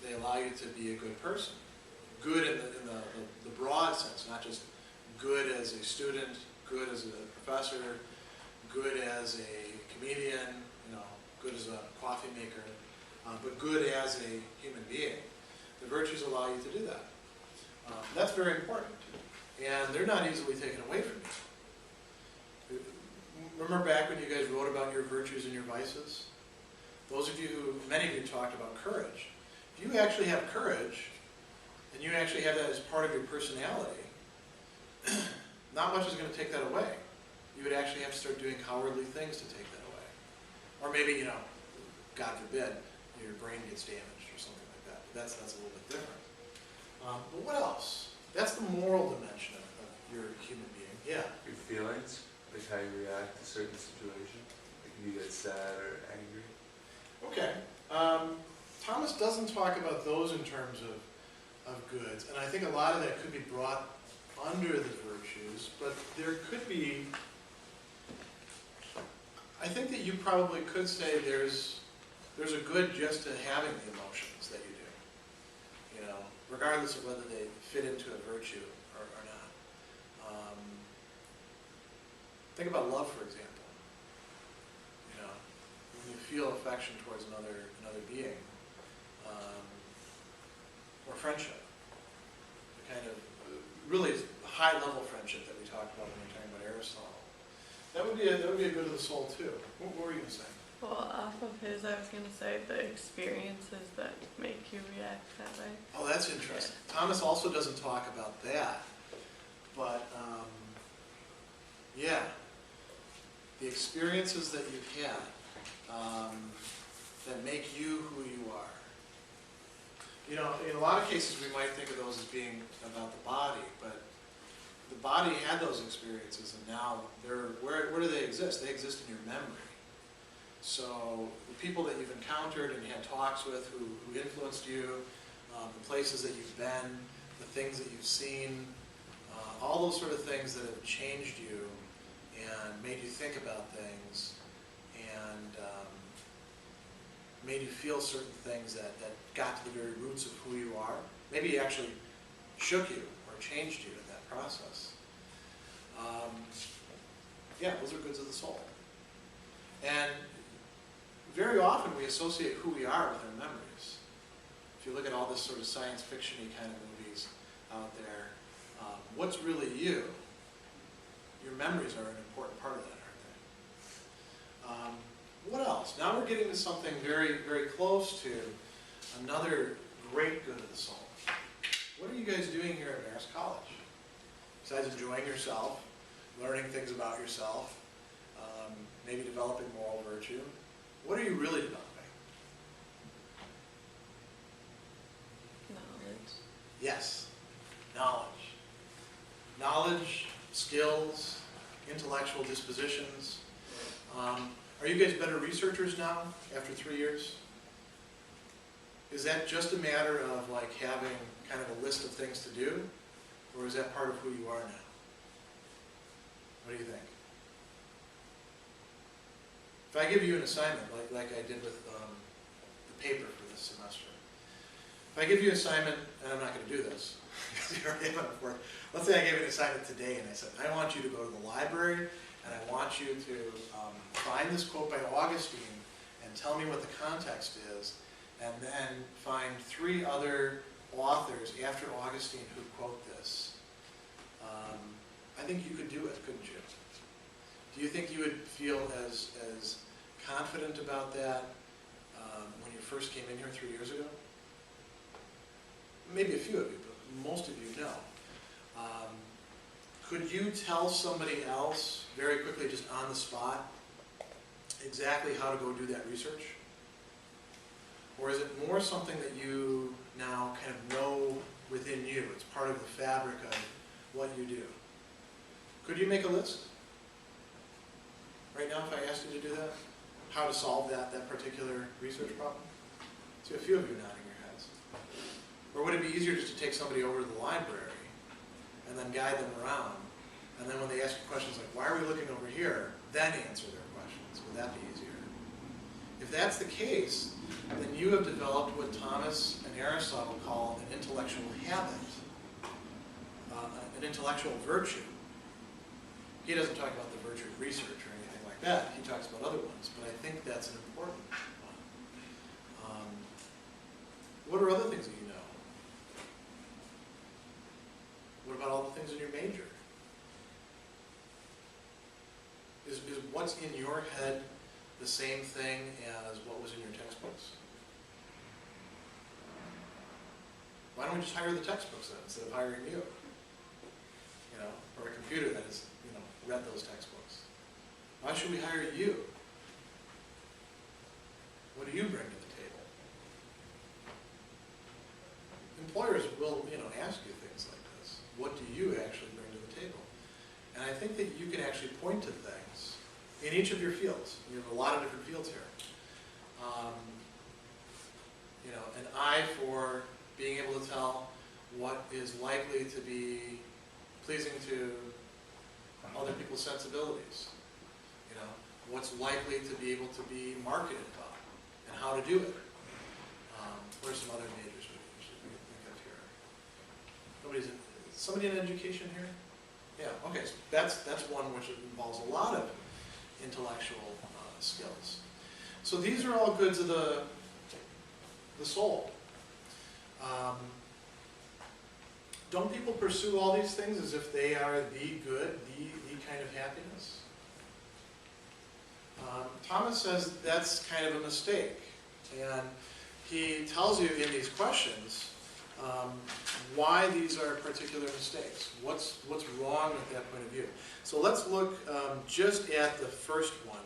Speaker 1: They allow you to be a good person. good in the broad sense, not just good as a student, good as a professor, good as a comedian, good as a coffee maker, but good as a human being. The virtues allow you to do that. That's very important, and they're not easily taken away from you. Remember back when you guys wrote about your virtues and your vices? Those of you many of you talked about courage. If you actually have courage, and you actually have that as part of your personality, not much is going to take that away. You would actually have to start doing cowardly things to take that away. Or maybe, God forbid, your brain gets damaged or something like that. But that's a little bit different. But what else? That's the moral dimension of your human being. Yeah?
Speaker 5: Your feelings, like how you react to certain situations. Like if you get sad or angry.
Speaker 1: Okay. Thomas doesn't talk about those in terms of goods, and I think a lot of that could be brought under the virtues, but there could be, I think that you probably could say there's a good just to having the emotions that you do, regardless of whether they fit into a virtue or not. Think about love, for example. When you feel affection towards another being, or friendship, the kind of really high-level friendship that we talked about when we were talking about Aristotle. That would be a good of the soul too. What were you going to say?
Speaker 4: Well, off of his, I was going to say the experiences that make you react that way.
Speaker 1: Oh, that's interesting. Yeah. Thomas also doesn't talk about that, but yeah, the experiences that you've had that make you who you are. In a lot of cases we might think of those as being about the body, but the body had those experiences, and now where do they exist? They exist in your memory. So the people that you've encountered and had talks with who influenced you, the places that you've been, the things that you've seen, all those sort of things that have changed you and made you think about things and made you feel certain things that got to the very roots of who you are. Maybe actually shook you or changed you in that process. Yeah, those are goods of the soul. And very often we associate who we are with our memories. If you look at all this sort of science fiction-y kind of movies out there, what's really you? Your memories are an important part of that, aren't they? What else? Now we're getting to something very, very close to another great good of the soul. What are you guys doing here at Marist College? Besides enjoying yourself, learning things about yourself, maybe developing moral virtue, what are you really developing?
Speaker 4: Knowledge.
Speaker 1: Yes, knowledge. Knowledge, skills, intellectual dispositions. Are you guys better researchers now after 3 years? Is that just a matter of like having kind of a list of things to do? Or is that part of who you are now? What do you think? If I give you an assignment, like I did with the paper for this semester, if I give you an assignment, and I'm not going to do this, because you already have it before. Let's say I gave you an assignment today, and I said, I want you to go to the library, and I want you to find this quote by Augustine, and tell me what the context is, and then find 3 other authors after Augustine who quote this. I think you could do it, couldn't you? Do you think you would feel as confident about that when you first came in here 3 years ago? Maybe a few of you, but most of you know. Could you tell somebody else very quickly, just on the spot, exactly how to go do that research? Or is it more something that you now kind of know within you? It's part of the fabric of what you do. Could you make a list? Right now, if I asked you to do that, how to solve that particular research problem? See a few of you nodding your heads. Or would it be easier just to take somebody over to the library and then guide them around, and then when they ask you questions like, why are we looking over here, then answer their questions? Would that be easier? If that's the case, then you have developed what Thomas and Aristotle call an intellectual habit, an intellectual virtue. He doesn't talk about the virtue of research or anything like that. He talks about other ones, but I think that's an important one. What are other things that you know? What about all the things in your major? Is what's in your head the same thing as what was in your textbooks? Why don't we just hire the textbooks then, instead of hiring you? You know, or a computer that has, you know, read those textbooks. Why should we hire you? What do you bring to the table? Employers will, you know, ask you things like this. What do you actually bring to the table? And I think that you can actually point to things in each of your fields. You have a lot of different fields here. You know, an eye for being able to tell what is likely to be pleasing to other people's sensibilities. You know, what's likely to be able to be marketed about, and how to do it. What are some other majors we should think of here? Somebody in education here? Yeah, okay, so that's one which involves a lot of intellectual skills. So these are all goods of the soul. Don't people pursue all these things as if they are the good, the kind of happiness? Thomas says that's kind of a mistake. And he tells you in these questions why these are particular mistakes. What's wrong with that point of view? So let's look just at the first one,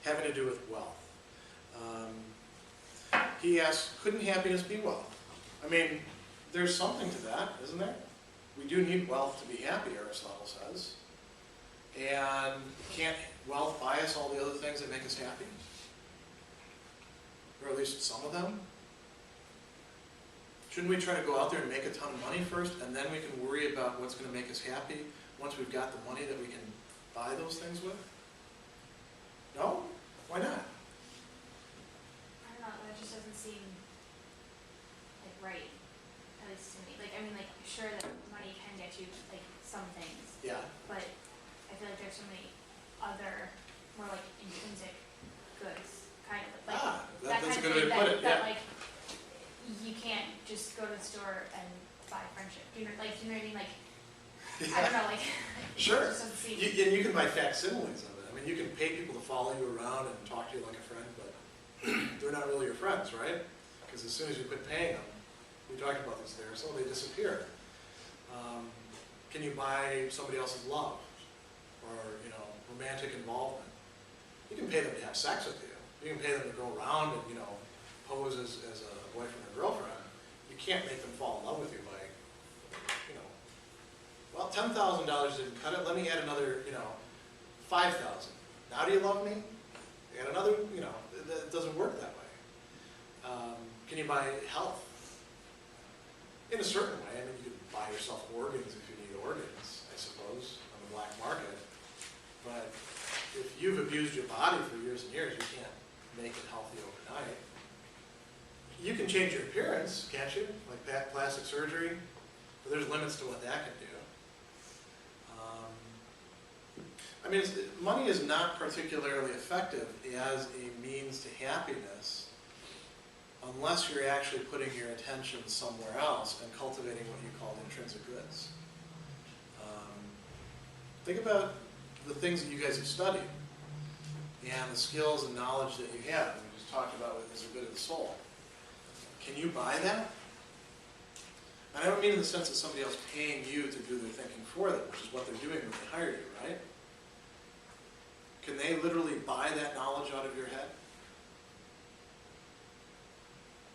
Speaker 1: having to do with wealth. He asks, couldn't happiness be wealth? I mean, there's something to that, isn't there? We do need wealth to be happy, Aristotle says. And can't wealth buy us all the other things that make us happy? Or at least some of them? Shouldn't we try to go out there and make a ton of money first, and then we can worry about what's going to make us happy once we've got the money that we can buy those things with? No? Why not?
Speaker 2: I don't know, that just doesn't seem like right, at least to me. Like, I mean, like, sure that money can get you like some things,
Speaker 1: Yeah.
Speaker 2: but I feel like there's so many other more like intrinsic goods, kind of like
Speaker 1: That's
Speaker 2: kind
Speaker 1: a
Speaker 2: of
Speaker 1: good way
Speaker 2: thing
Speaker 1: to put it,
Speaker 2: that
Speaker 1: yeah.
Speaker 2: like you can't just go to the store and buy friendship. You know, like, you know what I mean? Like, I don't know, like
Speaker 1: Sure.
Speaker 2: it just doesn't seem.
Speaker 1: And you can buy facsimiles of it. I mean, you can pay people to follow you around and talk to you like a friend, but they're not really your friends, right? Because as soon as you quit paying them, we talked about this there, so they disappear. Can you buy somebody else's love or, you know, romantic involvement? You can pay them to have sex with you. You can pay them to go around and, you know, pose as a boyfriend or girlfriend. You can't make them fall in love with you by, you know, well, $10,000 didn't cut it. Let me add another, you know, $5,000. Now do you love me? Add another, you know, it doesn't work that way. Can you buy health? In a certain way. I mean, you could buy yourself organs if you need organs, I suppose, on the black market. But if you've abused your body for years and years, you can't make it healthy overnight. You can change your appearance, can't you? Like that plastic surgery. But there's limits to what that can do. I mean, money is not particularly effective as a means to happiness unless you're actually putting your attention somewhere else and cultivating what you call intrinsic goods. Think about the things that you guys have studied and the skills and knowledge that you have. We just talked about it as a good of the soul. Can you buy that? And I don't mean in the sense that somebody else paying you to do their thinking for them, which is what they're doing when they hire you, right? Can they literally buy that knowledge out of your head?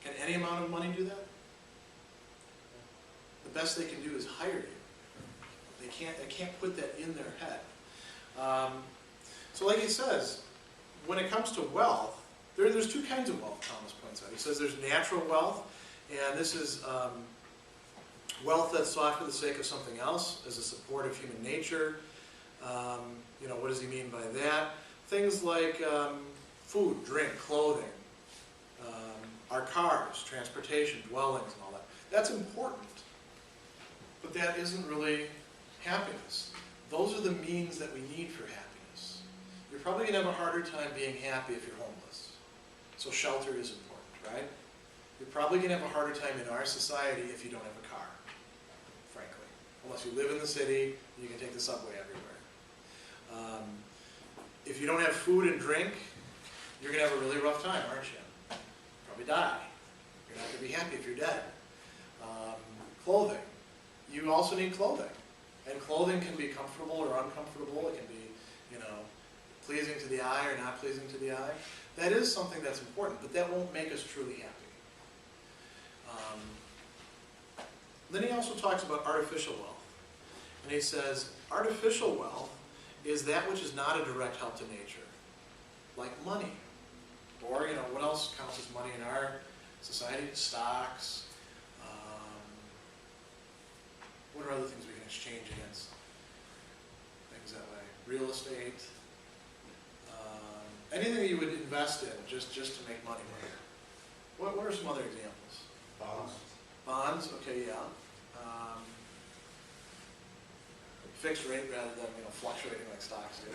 Speaker 1: Can any amount of money do that? The best they can do is hire you. They can't put that in their head. So like he says, when it comes to wealth, there's two kinds of wealth, Thomas points out. He says there's natural wealth, and this is wealth that's sought for the sake of something else, as a support of human nature. You know, what does he mean by that? Things like food, drink, clothing, our cars, transportation, dwellings, and all that. That's important, but that isn't really happiness. Those are the means that we need for happiness. You're probably going to have a harder time being happy if you're homeless. So shelter is important, right? You're probably going to have a harder time in our society if you don't have a car, frankly. Unless you live in the city, you can take the subway everywhere. If you don't have food and drink, you're going to have a really rough time, aren't you? Probably die. You're not going to be happy if you're dead. Clothing. You also need clothing. And clothing can be comfortable or uncomfortable. It can be, pleasing to the eye or not pleasing to the eye. That is something that's important, but that won't make us truly happy. Then he also talks about artificial wealth. And he says, artificial wealth is that which is not a direct help to nature, like money. Or, what else counts as money in our society? Stocks. What are other things we can exchange against? Things that way. Real estate. Anything that you would invest in just to make money. What are some other examples?
Speaker 5: Bonds.
Speaker 1: Bonds, okay, yeah. Fixed rate rather than fluctuating like stocks do.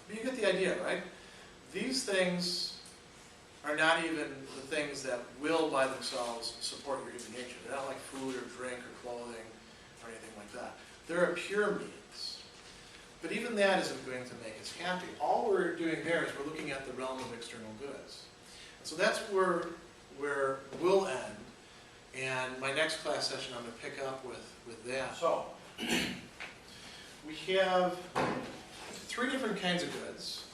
Speaker 1: But you get the idea, right? These things are not even the things that will by themselves support your human nature. They're not like food or drink or clothing or anything like that. They're a pure means. But even that isn't going to make us happy. All we're doing there is we're looking at the realm of external goods. So that's where we'll end. And my next class session, I'm going to pick up with that. So, we have 3 different kinds of goods.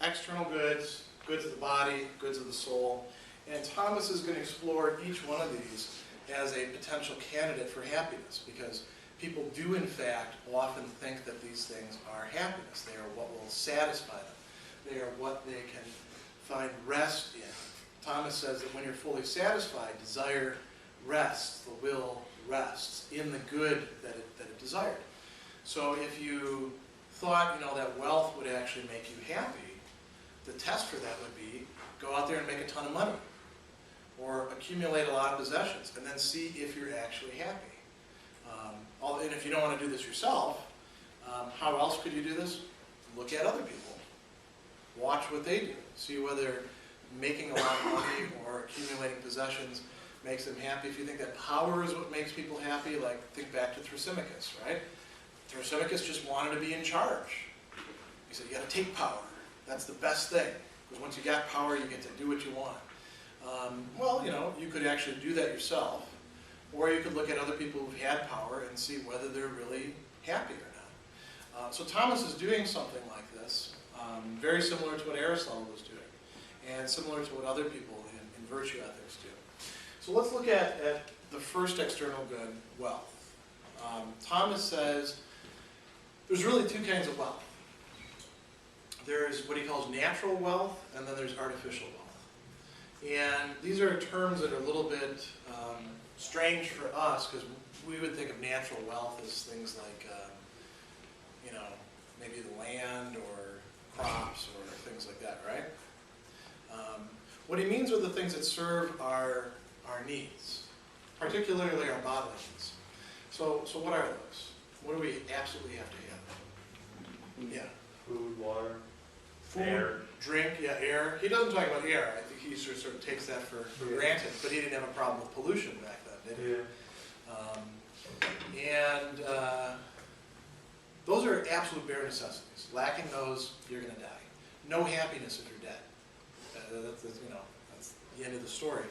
Speaker 1: External goods, goods of the body, goods of the soul. And Thomas is going to explore each one of these as a potential candidate for happiness, because people do in fact often think that these things are happiness. They are what will satisfy them. They are what they can find rest in. Thomas says that when you're fully satisfied, desire rests, the will rests in the good that it desired. So if you thought that wealth would actually make you happy, the test for that would be go out there and make a ton of money, or accumulate a lot of possessions, and then see if you're actually happy. And if you don't want to do this yourself, how else could you do this? Look at other people. Watch what they do. See whether making a lot of money or accumulating possessions makes them happy. If you think that power is what makes people happy, like think back to Thrasymachus, right? Thrasymachus just wanted to be in charge. He said, you got to take power. That's the best thing. Because once you got power, you get to do what you want. You could actually do that yourself. Or you could look at other people who've had power and see whether they're really happy or not. So Thomas is doing something like this, very similar to what Aristotle was doing, and similar to what other people in virtue ethics do. So let's look at the first external good, wealth. Thomas says there's really 2 kinds of wealth. There's what he calls natural wealth, and then there's artificial wealth. And these are terms that are a little bit strange for us, because we would think of natural wealth as things like, maybe the land or crops or things like that, right? What he means are the things that serve our needs, particularly our bodily needs. So what are those? What do we absolutely have to have? Yeah.
Speaker 5: Food, water,
Speaker 1: Food,
Speaker 5: air.
Speaker 1: drink, yeah, air. He doesn't talk about air. I think he sort of takes that for granted, but he didn't have a problem with pollution back then, did he?
Speaker 5: Yeah.
Speaker 1: Those are absolute bare necessities. Lacking those, you're going to die. No happiness if you're dead. That's the end of the story.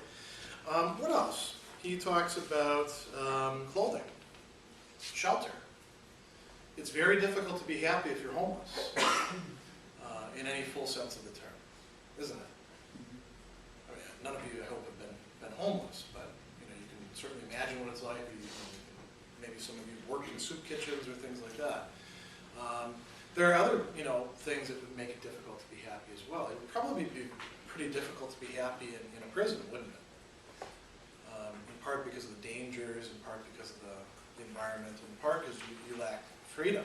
Speaker 1: What else? He talks about clothing, shelter. It's very difficult to be happy if you're homeless, in any full sense of the term, isn't it? I mean, none of you, I hope, have been homeless, but you can certainly imagine what it's like. Maybe some of you work in soup kitchens or things like that. There are other, things that would make it difficult to be happy as well. It would probably be pretty difficult to be happy in a prison, wouldn't it? In part because of the dangers, in part because of the environment, in part because you lack freedom.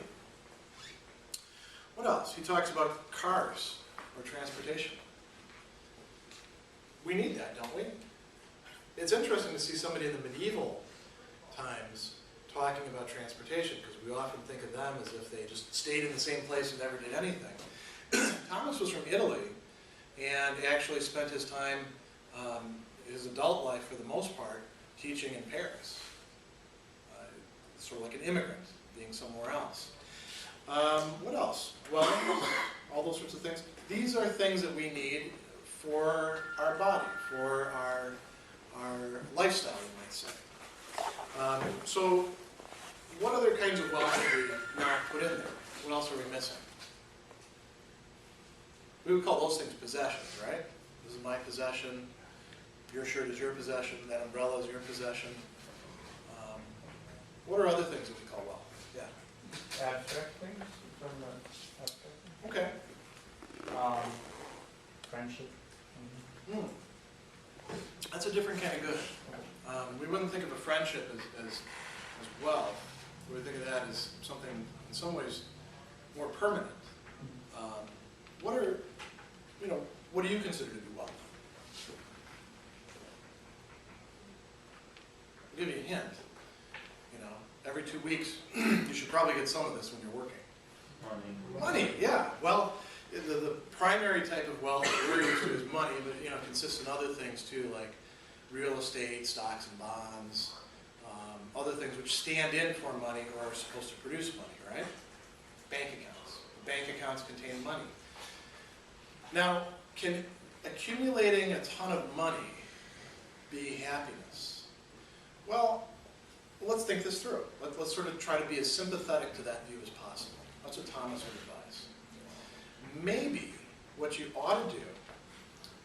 Speaker 1: What else? He talks about cars or transportation. We need that, don't we? It's interesting to see somebody in the medieval times talking about transportation, because we often think of them as if they just stayed in the same place and never did anything. Thomas was from Italy and actually spent his time, his adult life for the most part, teaching in Paris. Sort of like an immigrant, being somewhere else. What else? Well, all those sorts of things. These are things that we need for our body, for our lifestyle, you might say. So, what other kinds of wealth have we not put in there? What else are we missing? We would call those things possessions, right? This is my possession. Your shirt is your possession. That umbrella is your possession. What are other things that we call wealth? Yeah.
Speaker 6: Abstract things from the abstract.
Speaker 1: Okay.
Speaker 6: Friendship.
Speaker 1: That's a different kind of good. We wouldn't think of a friendship as wealth. We would think of that as something, in some ways, more permanent. What do you consider to be wealth? I'll give you a hint. Every 2 weeks, you should probably get some of this when you're working. Money, yeah. Well, the primary type of wealth that we're used to is money, but it consists of other things too, like real estate, stocks and bonds, other things which stand in for money or are supposed to produce money, right? Bank accounts. Bank accounts contain money. Now, can accumulating a ton of money be happiness? Well, let's think this through. Let's sort of try to be as sympathetic to that view as possible. That's what Thomas would advise. Maybe what you ought to do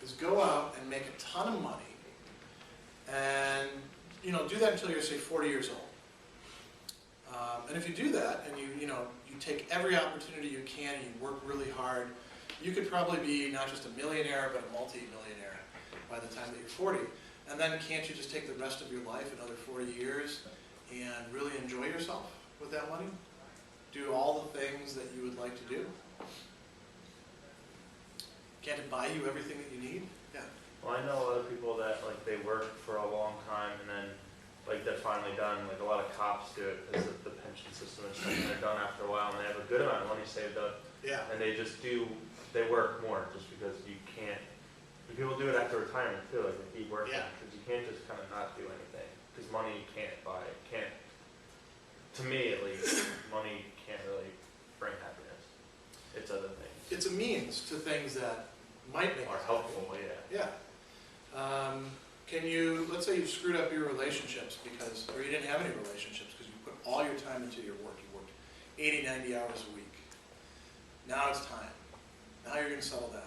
Speaker 1: is go out and make a ton of money and do that until you're, say, 40 years old. And if you do that and you take every opportunity you can and you work really hard, you could probably be not just a millionaire but a multi-millionaire by the time that you're 40. And then can't you just take the rest of your life, another 40 years, and really enjoy yourself with that money? Do all the things that you would like to do? Can't it buy you everything that you need? Yeah.
Speaker 7: Well, I know a lot of people that they work for a long time and then they're finally done. A lot of cops do it because of the pension system and stuff. And they're done after a while and they have a good amount of money saved up.
Speaker 1: Yeah.
Speaker 7: And they work more just because you can't. People do it after retirement too. They keep working because you can't just kind of not do anything because money you can't buy. To me at least, money can't really bring happiness. It's other things.
Speaker 1: It's a means to things that might make
Speaker 7: Are
Speaker 1: us
Speaker 7: helpful,
Speaker 1: happy.
Speaker 7: yeah.
Speaker 1: Yeah. Let's say you've screwed up your relationships or you didn't have any relationships because you put all your time into your work. You worked 80, 90 hours a week. Now it's time. Now you're going to settle down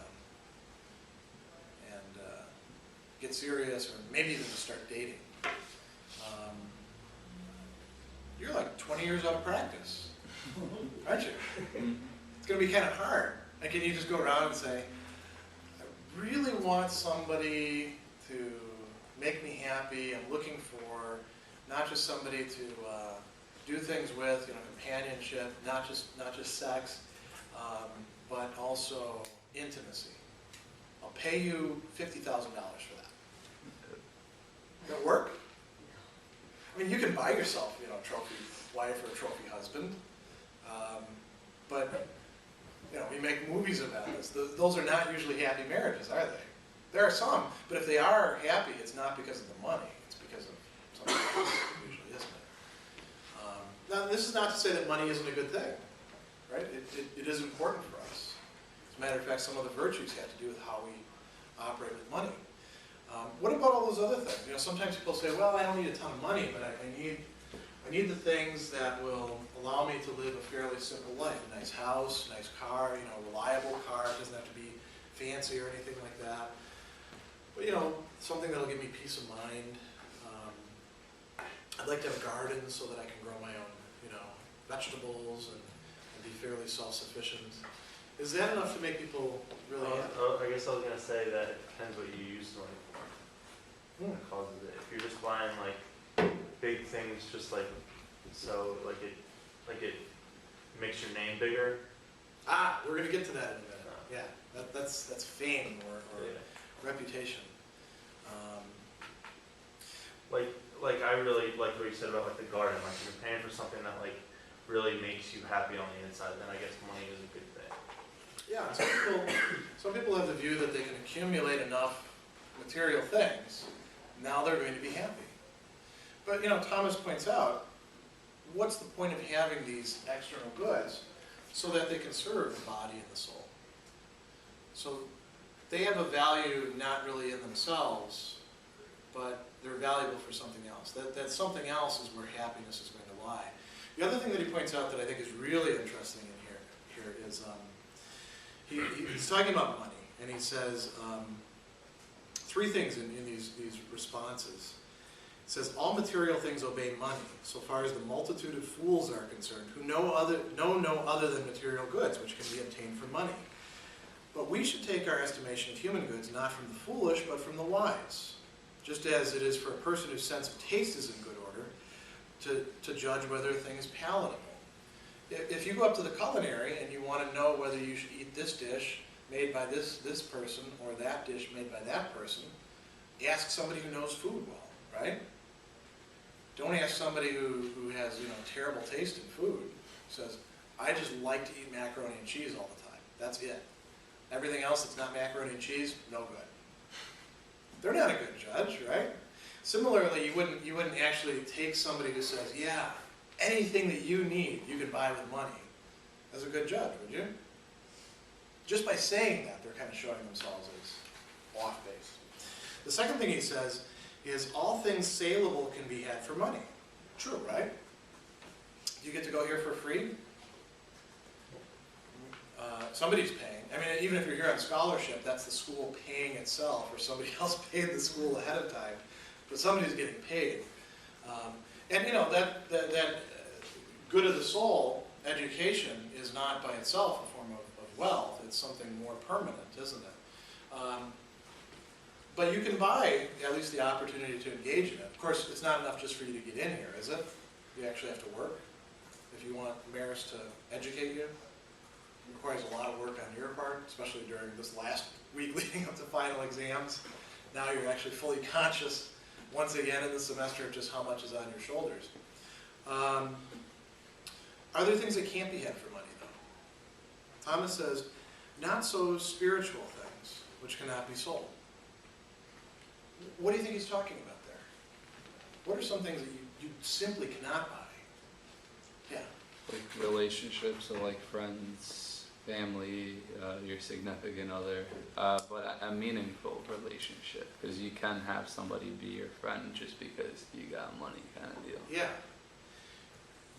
Speaker 1: and get serious, or maybe even to start dating. You're like 20 years out of practice, aren't you? It's going to be kind of hard. And can you just go around and say, I really want somebody to make me happy. I'm looking for not just somebody to do things with, companionship, not just sex, but also intimacy. I'll pay you $50,000 for that. That work? I mean, you can buy yourself, a trophy wife or a trophy husband, but we make movies about this. Those are not usually happy marriages, are they? There are some, but if they are happy, it's not because of the money. It's because of something else, usually, isn't it? Now, this is not to say that money isn't a good thing, right? It is important for us. As a matter of fact, some of the virtues have to do with how we operate with money. What about all those other things? Sometimes people say, well, I don't need a ton of money, but I need the things that will allow me to live a fairly simple life. A nice house, nice car, a reliable car. It doesn't have to be fancy or anything like that. But, something that'll give me peace of mind. I'd like to have a garden so that I can grow my own, vegetables and be fairly self-sufficient. Is that enough to make people really happy?
Speaker 7: I guess I was going to say that it depends what you use money for. That causes it. If you're just buying big things, just it makes your name bigger.
Speaker 1: We're going to get to that in a minute. Yeah, that's fame or reputation.
Speaker 7: Like I really like what you said about like the garden, like you're paying for something that like really makes you happy on the inside, then I guess money is a good thing.
Speaker 1: Yeah, some people have the view that they can accumulate enough material things, now they're going to be happy. But Thomas points out, what's the point of having these external goods so that they can serve the body and the soul? So they have a value not really in themselves, but they're valuable for something else. That something else is where happiness is going to lie. The other thing that he points out that I think is really interesting in here is he's talking about money, and he says three things in these responses. It says, all material things obey money, so far as the multitude of fools are concerned, who know no other than material goods, which can be obtained for money. But we should take our estimation of human goods not from the foolish, but from the wise, just as it is for a person whose sense of taste is in good order to judge whether a thing is palatable. If you go up to the culinary and you want to know whether you should eat this dish made by this person or that dish made by that person, ask somebody who knows food well, right? Don't ask somebody who has terrible taste in food, who says, I just like to eat macaroni and cheese all the time. That's it. Everything else that's not macaroni and cheese, no good. They're not a good judge, right? Similarly, you wouldn't actually take somebody who says, yeah, anything that you need, you can buy with money, as a good judge, would you? Just by saying that, they're kind of showing themselves as off base. The second thing he says is all things saleable can be had for money. True, right? You get to go here for free. Somebody's paying. I mean, even if you're here on scholarship, that's the school paying itself, or somebody else paid the school ahead of time. But somebody's getting paid. And that good of the soul, education, is not by itself a form of wealth. It's something more permanent, isn't it? But you can buy at least the opportunity to engage in it. Of course, it's not enough just for you to get in here, is it? You actually have to work. If you want Marist to educate you, it requires a lot of work on your part, especially during this last week leading up to final exams. Now you're actually fully conscious once again in the semester of just how much is on your shoulders. Are there things that can't be had for money, though? Thomas says, not so spiritual things, which cannot be sold. What do you think he's talking about there? What are some things that you simply cannot buy? Yeah.
Speaker 8: Like relationships, so like friends, family, your significant other, but a meaningful relationship, because you can have somebody be your friend just because you got money kind of deal.
Speaker 1: Yeah.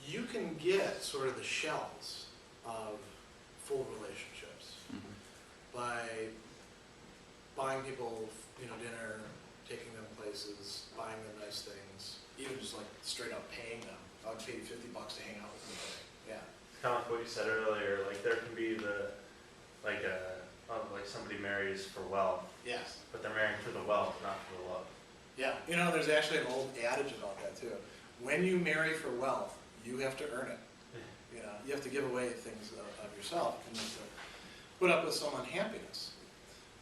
Speaker 1: You can get sort of the shells of full relationships by buying people, dinner, taking them places, buying them nice things, even just like straight up paying them. I'd pay you $50 to hang out with me today. Yeah.
Speaker 7: It's kind of like what you said earlier, like there can be like somebody marries for wealth,
Speaker 1: Yes.
Speaker 7: but they're marrying for the wealth, not for the love.
Speaker 1: Yeah. There's actually an old adage about that too. When you marry for wealth, you have to earn it. You have to give away things of yourself, and you have to put up with some unhappiness.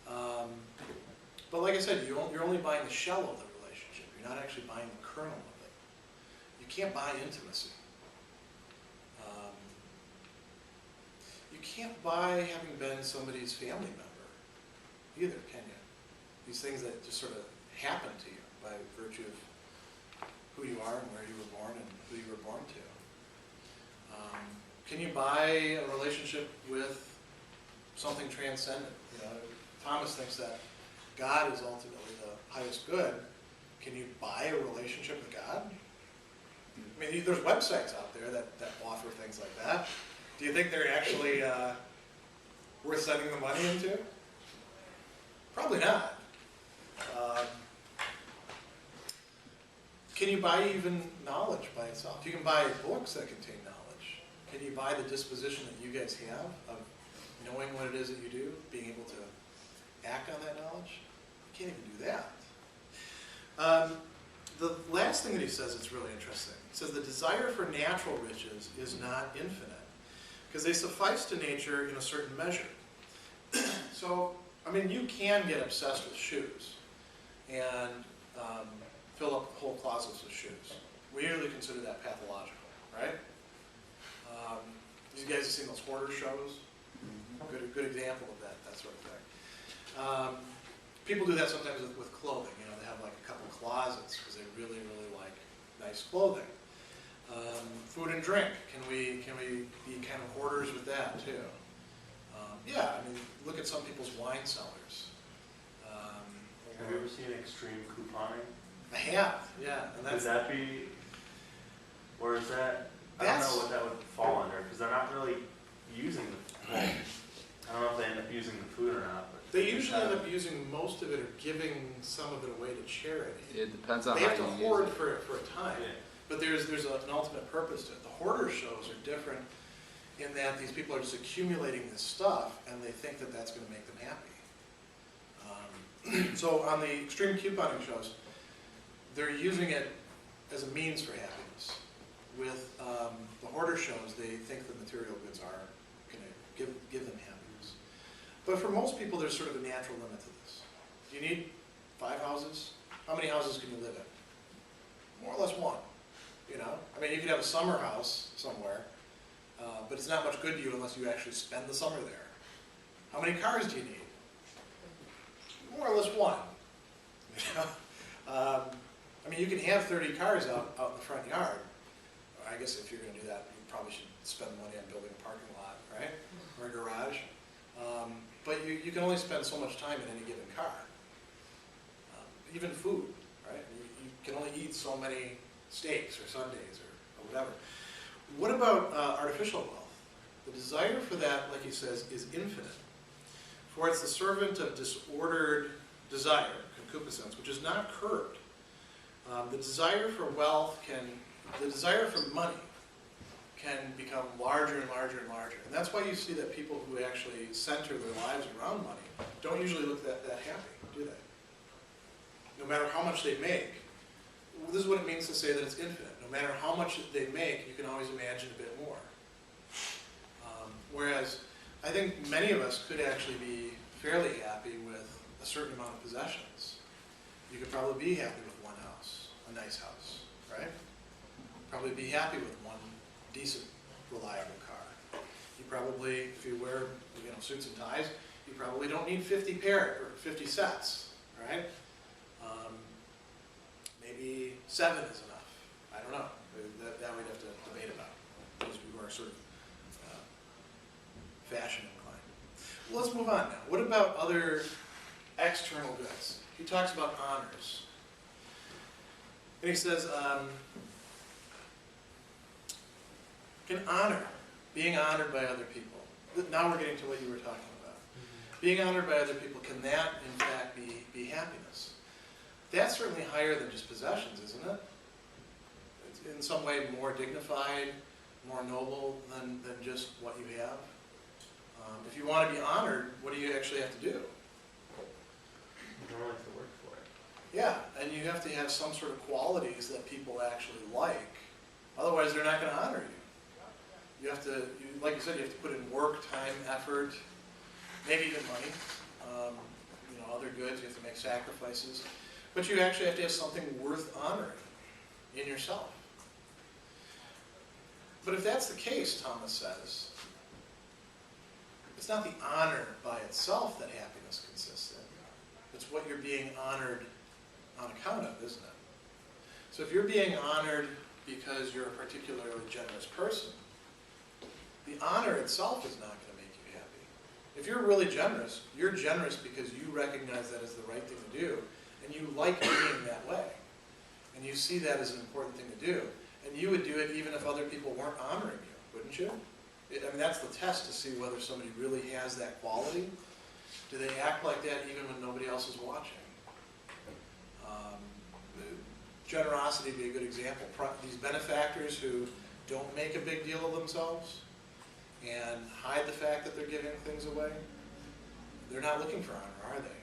Speaker 1: But like I said, you're only buying the shell of the relationship. You're not actually buying the kernel of it. You can't buy intimacy. You can't buy having been somebody's family member either, can you? These things that just sort of happen to you by virtue of who you are and where you were born and who you were born to. Can you buy a relationship with something transcendent? Thomas thinks that God is ultimately the highest good. Can you buy a relationship with God? I mean, there's websites out there that offer things like that. Do you think they're actually worth sending the money into? Probably not. Can you buy even knowledge by itself? You can buy books that contain knowledge. Can you buy the disposition that you guys have of knowing what it is that you do, being able to act on that knowledge? You can't even do that. The last thing that he says is really interesting. He says the desire for natural riches is not infinite, because they suffice to nature in a certain measure. So, I mean, you can get obsessed with shoes. and fill up whole closets with shoes. We usually consider that pathological, right? You guys have seen those hoarder shows? Good example of that sort of thing. People do that sometimes with clothing. You know, they have like a couple closets because they really, really like nice clothing. Food and drink. Can we be kind of hoarders with that too? Yeah, I mean, look at some people's wine cellars.
Speaker 7: Have you ever seen extreme couponing?
Speaker 1: I have, yeah. And
Speaker 7: Could that be, or is that, I don't know what that would fall under, because they're not really using the, I don't know if they end up using the food or not. But
Speaker 1: they usually end up using most of it or giving some of it away to charity.
Speaker 8: It depends on
Speaker 1: They
Speaker 8: how
Speaker 1: have to
Speaker 8: you
Speaker 1: hoard
Speaker 8: use it.
Speaker 1: for a time.
Speaker 7: Yeah.
Speaker 1: But there's an ultimate purpose to it. The hoarder shows are different in that these people are just accumulating this stuff and they think that that's going to make them happy. So on the extreme couponing shows, they're using it as a means for happiness. With the hoarder shows, they think the material goods are going to give them happiness. But for most people, there's sort of a natural limit to this. Do you need 5 houses? How many houses can you live in? More or less one. You know, I mean, you could have a summer house somewhere, but it's not much good to you unless you actually spend the summer there. How many cars do you need? More or less one. You know? I mean, you can have 30 cars out in the front yard. I guess if you're going to do that, you probably should spend money on building a parking lot, right? Or a garage. But you can only spend so much time in any given car. Even food, right? You can only eat so many steaks or sundaes or whatever. What about artificial wealth? The desire for that, like he says, is infinite. For it's the servant of disordered desire, concupiscence, which is not curbed. The desire for wealth the desire for money can become larger and larger and larger. And that's why you see that people who actually center their lives around money don't usually look that happy, do they? No matter how much they make, this is what it means to say that it's infinite. No matter how much they make, you can always imagine a bit more. Whereas I think many of us could actually be fairly happy with a certain amount of possessions. You could probably be happy with one house, a nice house, right? Probably be happy with one decent, reliable car. You probably, if you wear suits and ties, you probably don't need 50 sets, right? Maybe 7 is enough. I don't know. That we'd have to debate about, those who are sort of fashion inclined. Well, let's move on now. What about other external goods? He talks about honors. And he says, can honor, being honored by other people. Now we're getting to what you were talking about. Being honored by other people, can that in fact be happiness? That's certainly higher than just possessions, isn't it? It's in some way more dignified, more noble than just what you have. If you want to be honored, what do you actually have to do?
Speaker 7: You don't have to work for it.
Speaker 1: Yeah, and you have to have some sort of qualities that people actually like. Otherwise, they're not going to honor you. You have to, like you said, you have to put in work, time, effort, maybe even money. Other goods, you have to make sacrifices. But you actually have to have something worth honoring in yourself. But if that's the case, Thomas says, it's not the honor by itself that happiness consists in. It's what you're being honored on account of, isn't it? So if you're being honored because you're a particularly generous person, the honor itself is not going to make you happy. If you're really generous, you're generous because you recognize that as the right thing to do, and you like being that way. And you see that as an important thing to do. And you would do it even if other people weren't honoring you, wouldn't you? I mean, that's the test to see whether somebody really has that quality. Do they act like that even when nobody else is watching? Generosity would be a good example. These benefactors who don't make a big deal of themselves and hide the fact that they're giving things away, they're not looking for honor, are they?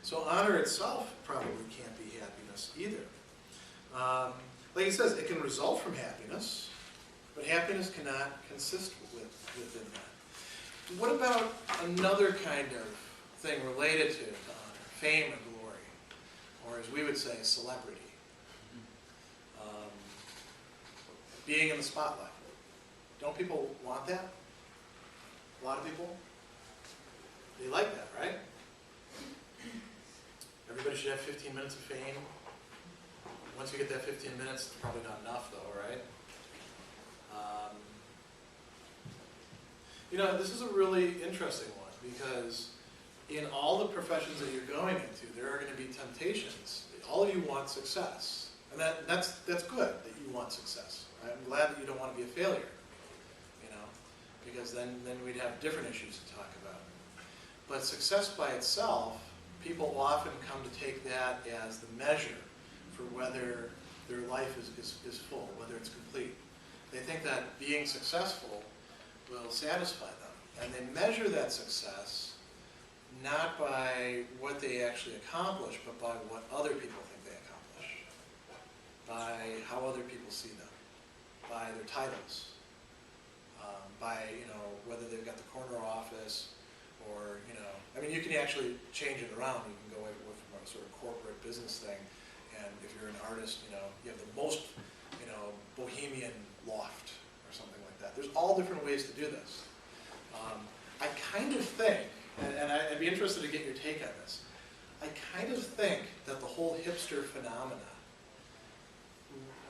Speaker 1: So honor itself probably can't be happiness either. Like he says, it can result from happiness, but happiness cannot consist within that. What about another kind of thing related to honor, fame or glory? as we would say, celebrity. Being in the spotlight. Don't people want that? A lot of people? They like that, right? Everybody should have 15 minutes of fame. Once you get that 15 minutes, it's probably not enough though, right? You know, this is a really interesting one because in all the professions that you're going into, there are going to be temptations. All of you want success. And that's good that you want success. Right? I'm glad that you don't want to be a failure, you know, because then we'd have different issues to talk about. But success by itself, people often come to take that as the measure for whether their life is full, whether it's complete. They think that being successful will satisfy them. And they measure that success not by what they actually accomplish, but by what other people think they accomplish, by how other people see them, by their titles, by, you know, whether they've got the corner office or, you know, I mean, you can actually change it around. You can go from a sort of corporate business thing, and if you're an artist, you know, you have the most, you know, bohemian loft or something like that. There's all different ways to do this. I kind of think, and I'd be interested to get your take on this, I kind of think that the whole hipster phenomena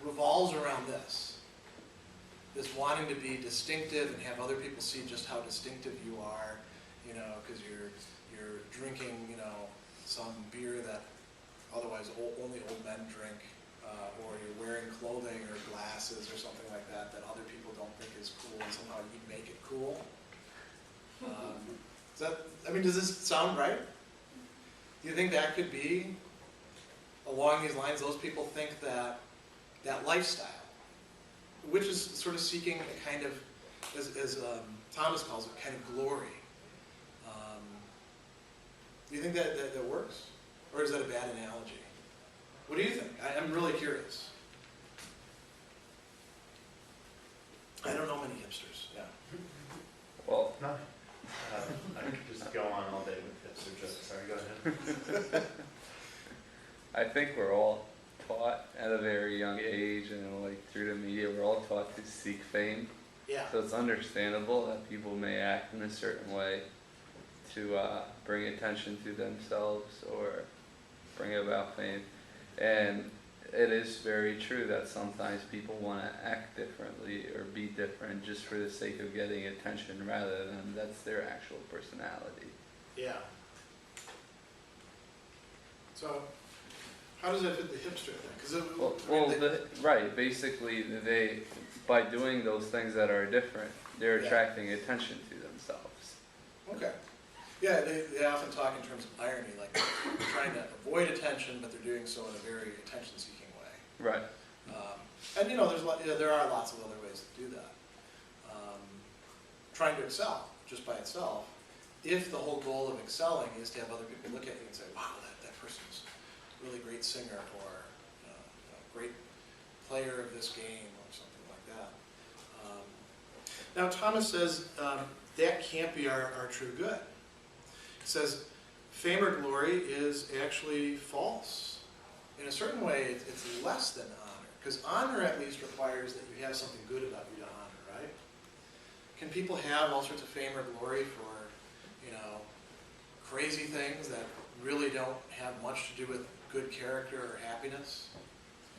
Speaker 1: revolves around this wanting to be distinctive and have other people see just how distinctive you are, you know, because you're drinking, you know, some beer that otherwise only old men drink, or you're wearing clothing or glasses or something like that that other people don't think is cool, and somehow you make it cool. Does this sound right? Do you think that could be along these lines? Those people think that lifestyle, which is sort of seeking a kind of, as Thomas calls it, kind of glory. Do you think that works? Or is that a bad analogy? What do you think? I'm really curious. I don't know many hipsters, yeah.
Speaker 8: Well,
Speaker 7: No. I could just go on all day with hipster jokes. Sorry, go ahead.
Speaker 8: I think we're all taught at a very young age, and like through the media, we're all taught to seek fame.
Speaker 1: Yeah.
Speaker 8: So it's understandable that people may act in a certain way to bring attention to themselves or bring about fame. And it is very true that sometimes people want to act differently or be different just for the sake of getting attention rather than that's their actual personality.
Speaker 1: Yeah. So, how does that fit the hipster thing?
Speaker 8: Right, basically they, by doing those things that are different, they're attracting attention to themselves.
Speaker 1: Okay. Yeah, they often talk in terms of irony, like they're trying to avoid attention, but they're doing so in a very attention-seeking way.
Speaker 8: Right.
Speaker 1: And you know, there are lots of other ways to do that. Trying to excel, just by itself, if the whole goal of excelling is to have other people look at you and say, wow, that person's a really great singer, or a great player of this game, or something like that. Now, Thomas says that can't be our true good. He says, fame or glory is actually false. In a certain way, it's less than honor, because honor at least requires that you have something good about you to honor, right? Can people have all sorts of fame or glory for, you know, crazy things that really don't have much to do with good character or happiness?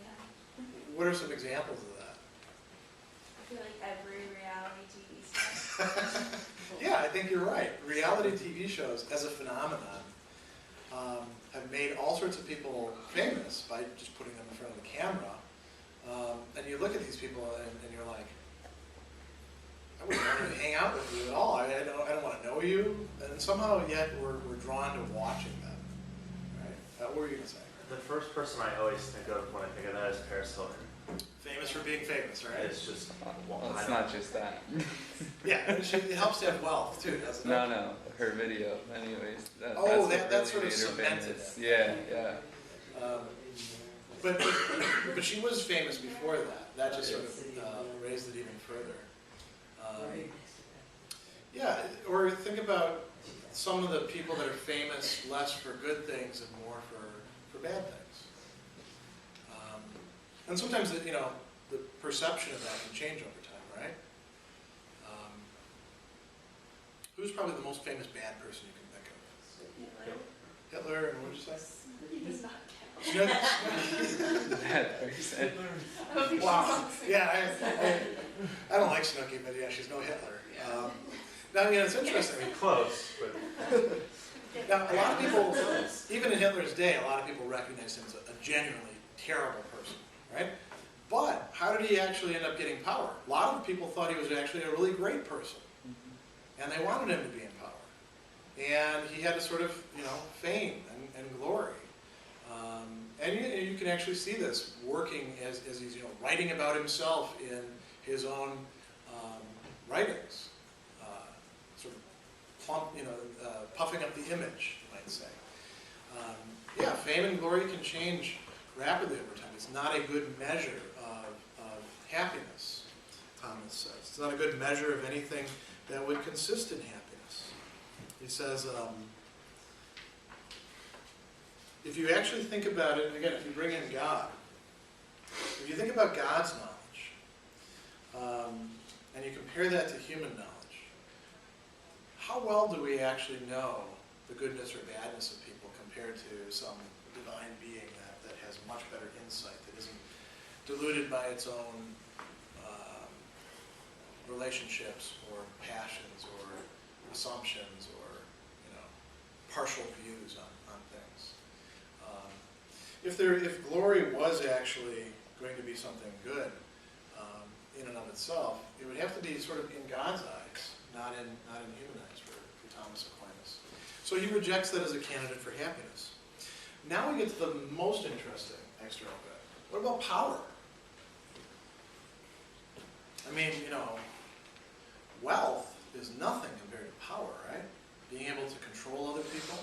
Speaker 2: Yeah.
Speaker 1: What are some examples of that?
Speaker 2: I feel like every reality TV stuff.
Speaker 1: Yeah, I think you're right. Reality TV shows, as a phenomenon, have made all sorts of people famous by just putting them in front of the camera. And you look at these people and you're like, I wouldn't want to hang out with you at all. I don't want to know you. And somehow yet we're drawn to watching them. Right? What were you going to say?
Speaker 7: The first person I always think of when I think of that is Paris Hilton.
Speaker 1: Famous for being famous, right?
Speaker 7: It's just,
Speaker 8: Well, it's not just that.
Speaker 1: Yeah, it helps to have wealth too, doesn't it?
Speaker 8: No, her video, anyways.
Speaker 1: That
Speaker 8: really
Speaker 1: sort of
Speaker 8: made her
Speaker 1: cemented
Speaker 8: famous.
Speaker 1: it.
Speaker 8: Yeah.
Speaker 1: But she was famous before that. That just sort of raised it even further. Yeah, or think about some of the people that are famous less for good things and more for for bad things. And sometimes, the perception of that can change over time, right? Who's probably the most famous bad person you can think of? Hitler, and what did you say?
Speaker 3: He does not count.
Speaker 8: That person.
Speaker 1: Wow. Yeah, I don't like Snooki, but yeah, she's no Hitler. Now, it's interesting.
Speaker 7: Close, but
Speaker 1: Now, a lot of people, even in Hitler's day, a lot of people recognized him as a genuinely terrible person, right? But how did he actually end up getting power? A lot of people thought he was actually a really great person, and they wanted him to be in power. And he had a sort of, fame and glory. And you can actually see this working as he's, writing about himself in his own writings. Sort of puffing up the image, you might say. Yeah, fame and glory can change rapidly over time. It's not a good measure of happiness, Thomas says. It's not a good measure of anything that would consist in happiness. He says, if you actually think about it, and again, if you bring in God, if you think about God's knowledge, and you compare that to human knowledge, how well do we actually know the goodness or badness of people compared to some divine being that has much better insight, that isn't diluted by its own relationships or passions or assumptions or partial views on things. If glory was actually going to be something good in and of itself, it would have to be sort of in God's eyes, not in human eyes for Thomas Aquinas. So he rejects that as a candidate for happiness. Now we get to the most interesting external good. What about power? I mean, wealth is nothing compared to power, right? Being able to control other people,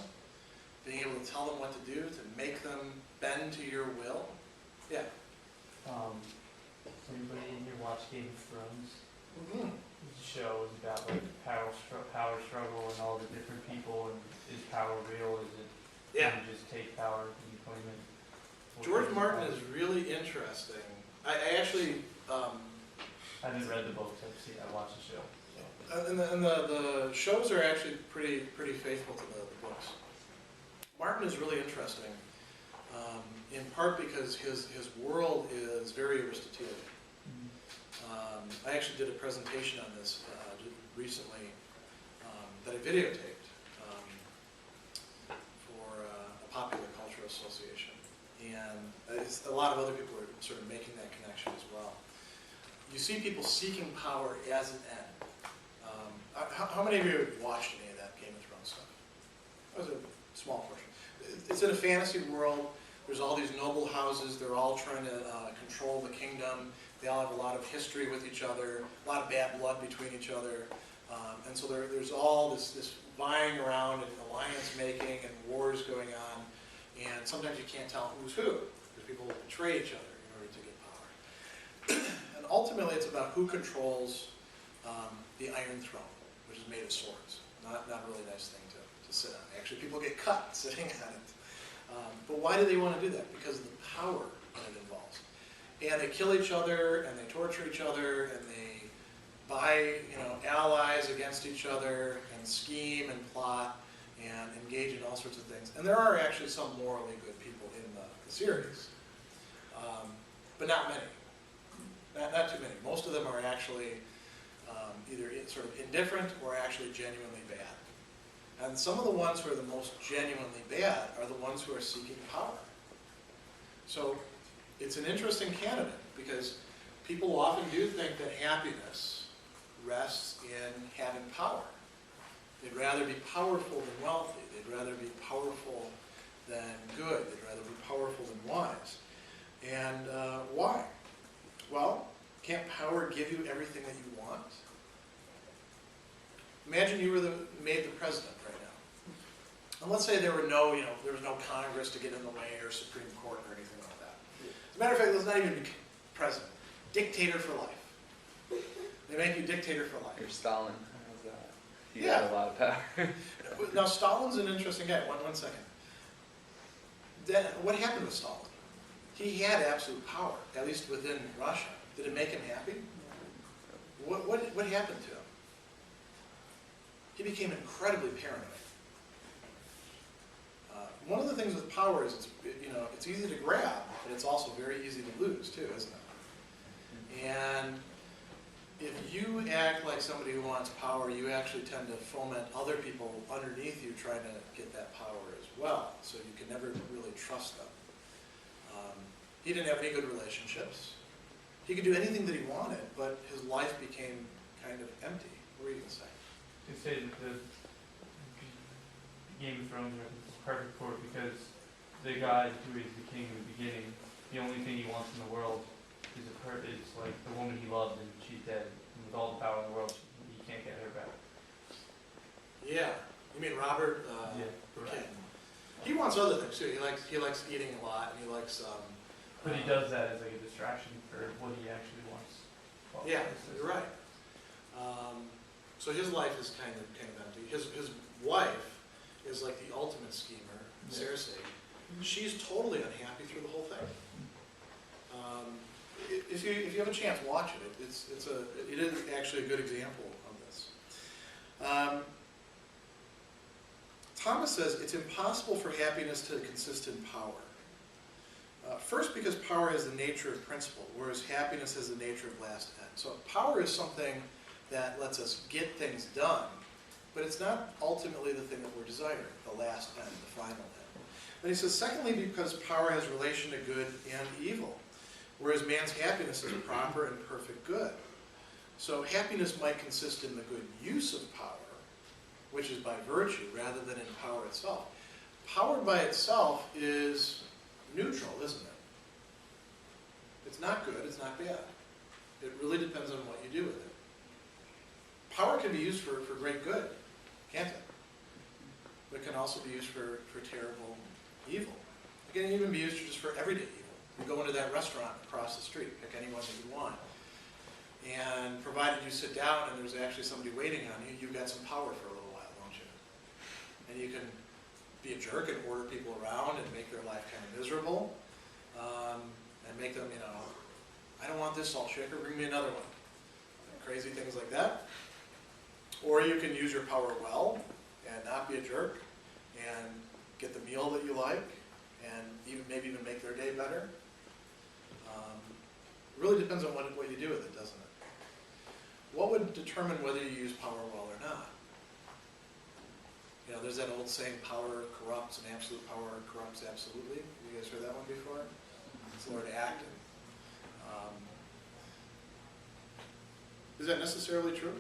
Speaker 1: being able to tell them what to do, to make them bend to your will. Yeah.
Speaker 6: Anybody in here watch Game of Thrones?
Speaker 1: Mm-hmm.
Speaker 6: The show is about power struggle and all the different people, and is power real? Is it
Speaker 1: Yeah.
Speaker 6: you just take power and you claim it?
Speaker 1: George Martin is really interesting. I actually,
Speaker 6: I haven't read the books. I watched the show. So.
Speaker 1: and the shows are actually pretty faithful to the books. Martin is really interesting, in part because his world is very Aristotelian. I actually did a presentation on this recently that I videotaped for a popular culture association. And a lot of other people are sort of making that connection as well. You see people seeking power as an end. How many of you have watched any of that Game of Thrones stuff? That was a small portion. It's in a fantasy world. There's all these noble houses. They're all trying to control the kingdom. They all have a lot of history with each other, a lot of bad blood between each other. And so there's all this vying around and alliance making and wars going on. And sometimes you can't tell who's who, because people betray each other in order to get power. And ultimately it's about who controls the Iron Throne, which is made of swords. Not a really nice thing to sit on. Actually, people get cut sitting on it. But why do they want to do that? Because of the power that it involves. And they kill each other, and they torture each other, and they buy, allies against each other, and scheme and plot, and engage in all sorts of things. And there are actually some morally good people in the series, but not many. Not too many. Most of them are actually either sort of indifferent or actually genuinely bad. And some of the ones who are the most genuinely bad are the ones who are seeking power. So it's an interesting candidate because people often do think that happiness rests in having power. They'd rather be powerful than wealthy. They'd rather be powerful than good. They'd rather be powerful than wise. And why? Well, can't power give you everything that you want? Imagine you were made the president right now. And let's say there was no Congress to get in the way or Supreme Court or anything like that. As a matter of fact, let's not even be president. Dictator for life. They make you dictator for life.
Speaker 8: You're Stalin. How's that? He
Speaker 1: Yeah.
Speaker 8: had a lot of power.
Speaker 1: Now, Stalin's an interesting guy. One second. then what happened with Stalin? He had absolute power, at least within Russia. Did it make him happy? What happened to him? He became incredibly paranoid. One of the things with power is it's easy to grab, but it's also very easy to lose too, isn't it? And if you act like somebody who wants power, you actually tend to foment other people underneath you trying to get that power as well. So you can never really trust them. He didn't have any good relationships. He could do anything that he wanted, but his life became kind of empty. What were you going to say?
Speaker 6: To say that the Game of Thrones is perfect for it because the guy who is the king in the beginning, the only thing he wants in the world is like the woman he loved and she's dead. And with all the power in the world, he can't get her back.
Speaker 1: Yeah. You mean Robert?
Speaker 6: Yeah, correct.
Speaker 1: He wants other things too. He likes eating a lot, and he likes.
Speaker 6: But he does that as like a distraction for what he actually wants.
Speaker 1: Yeah, you're right. So his life is kind of empty. His wife is like the ultimate schemer, Cersei. She's totally unhappy through the whole thing. If you have a chance, watch it. It is actually a good example of this. Thomas says it's impossible for happiness to consist in power. First, because power has the nature of principle, whereas happiness has the nature of last end. So power is something that lets us get things done, but it's not ultimately the thing that we're desiring, the last end, the final end. Then he says, secondly, because power has relation to good and evil, whereas man's happiness is a proper and perfect good. So happiness might consist in the good use of power, which is by virtue rather than in power itself. Power by itself is neutral, isn't it? It's not good, it's not bad. It really depends on what you do with it. Power can be used for great good, can't it? But it can also be used for terrible evil. It can even be used just for everyday evil. You go into that restaurant across the street, pick any one that you want, and provided you sit down and there's actually somebody waiting on you, you've got some power for a little while, don't you? And you can be a jerk and order people around and make their life kind of miserable, and make them, I don't want this salt shaker, bring me another one. Crazy things like that. Or you can use your power well and not be a jerk and get the meal that you like and maybe even make their day better. It really depends on what you do with it, doesn't it? What would determine whether you use power well or not? There's that old saying, power corrupts and absolute power corrupts absolutely. You guys heard that one before? It's the Lord Acton. Is that necessarily true?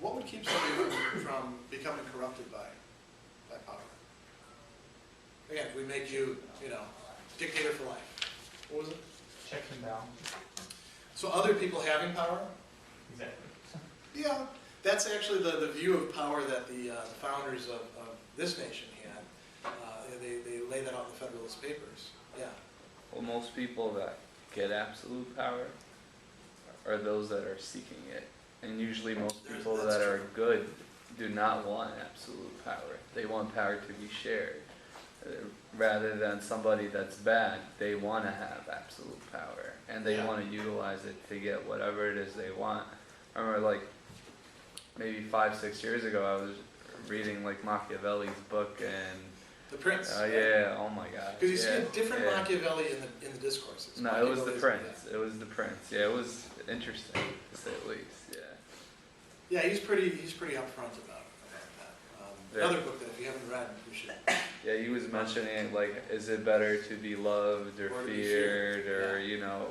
Speaker 1: What would keep somebody from becoming corrupted by power? Again, if we make you, dictator for life. What was it?
Speaker 6: Checks and balances.
Speaker 1: So other people having power?
Speaker 6: Exactly.
Speaker 1: Yeah. That's actually the view of power that the founders of this nation had. They lay that out in the Federalist Papers. Yeah.
Speaker 8: Well, most people that get absolute power are those that are seeking it. And usually most people that are good do not want absolute power. They want power to be shared. Rather than somebody that's bad, they want to have absolute power. And they want to utilize it to get whatever it is they want. I remember maybe 5-6 years ago I was reading Machiavelli's book and
Speaker 1: The Prince.
Speaker 8: yeah, oh my god.
Speaker 1: Because you see a different Machiavelli in the discourses.
Speaker 8: No, it was the Prince. It was the Prince. Yeah, it was interesting to say the least. Yeah.
Speaker 1: Yeah, he's pretty upfront about that. Another book that if you haven't read, you should.
Speaker 8: Yeah, he was mentioning is it better to be loved or feared, or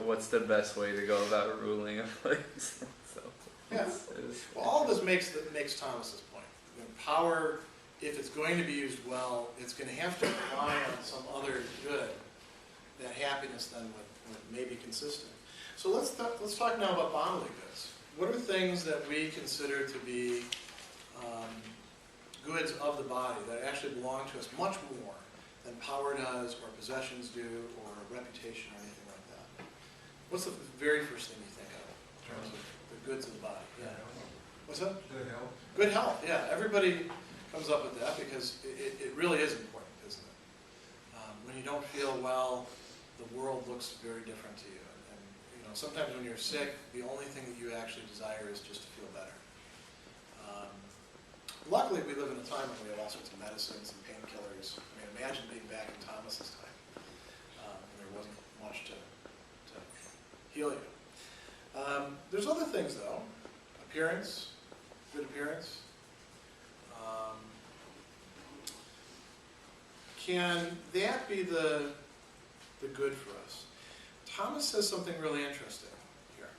Speaker 8: what's the best way to go about ruling a place? So.
Speaker 1: Yeah. Well, all of this makes Thomas's point. Power, if it's going to be used well, it's going to have to rely on some other good that happiness then would maybe consist in. So let's talk now about bodily goods. What are things that we consider to be goods of the body that actually belong to us much more than power does, or possessions do, or reputation, or anything like that? What's the very first thing you think of in terms of the goods of the body? Yeah. What's that?
Speaker 5: Good health.
Speaker 1: Good health, yeah. Everybody comes up with that because it really is important. looks very different to you. And sometimes when you're sick, the only thing that you actually desire is just to feel better. Luckily, we live in a time when we have all sorts of medicines and painkillers. I mean, imagine being back in Thomas's time, when there wasn't much to heal you. There's other things, though. Appearance, good appearance. Can that be the good for us? Thomas says something really interesting here.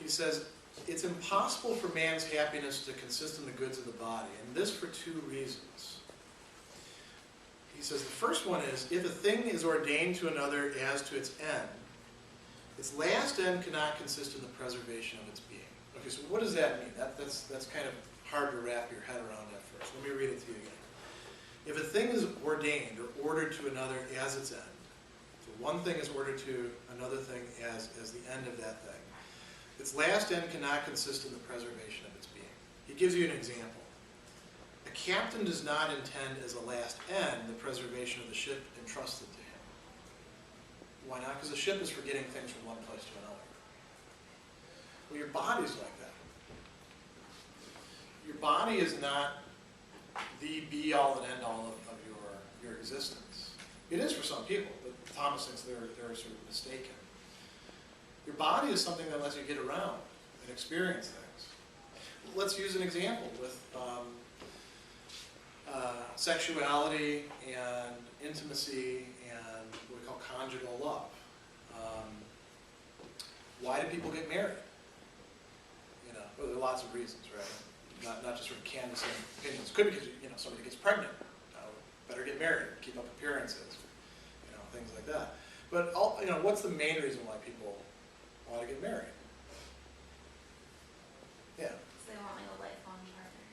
Speaker 1: He says, it's impossible for man's happiness to consist in the goods of the body, and this for two reasons. He says the first one is, if a thing is ordained to another as to its end, its last end cannot consist in the preservation of its being. Okay, so what does that mean? That's kind of hard to wrap your head around at first. Let me read it to you again. If a thing is ordained or ordered to another as its end, so one thing is ordered to another thing as the end of that thing, its last end cannot consist in the preservation of its being. He gives you an example. A captain does not intend as a last end the preservation of the ship entrusted to him. Why not? Because the ship is for getting things from one place to another. Well, your body's like that. Your body is not the be-all and end-all of your existence. It is for some people, but Thomas thinks they're sort of mistaken. Your body is something that lets you get around and experience things. Let's use an example with sexuality and intimacy and what we call conjugal love. Why do people get married? Well, there are lots of reasons, right? Not just sort of canvassing opinions. Could be because somebody gets pregnant. Better get married, keep up appearances, things like that. But what's the main reason why people want to get married? Yeah.
Speaker 2: Because they want like a lifelong partner.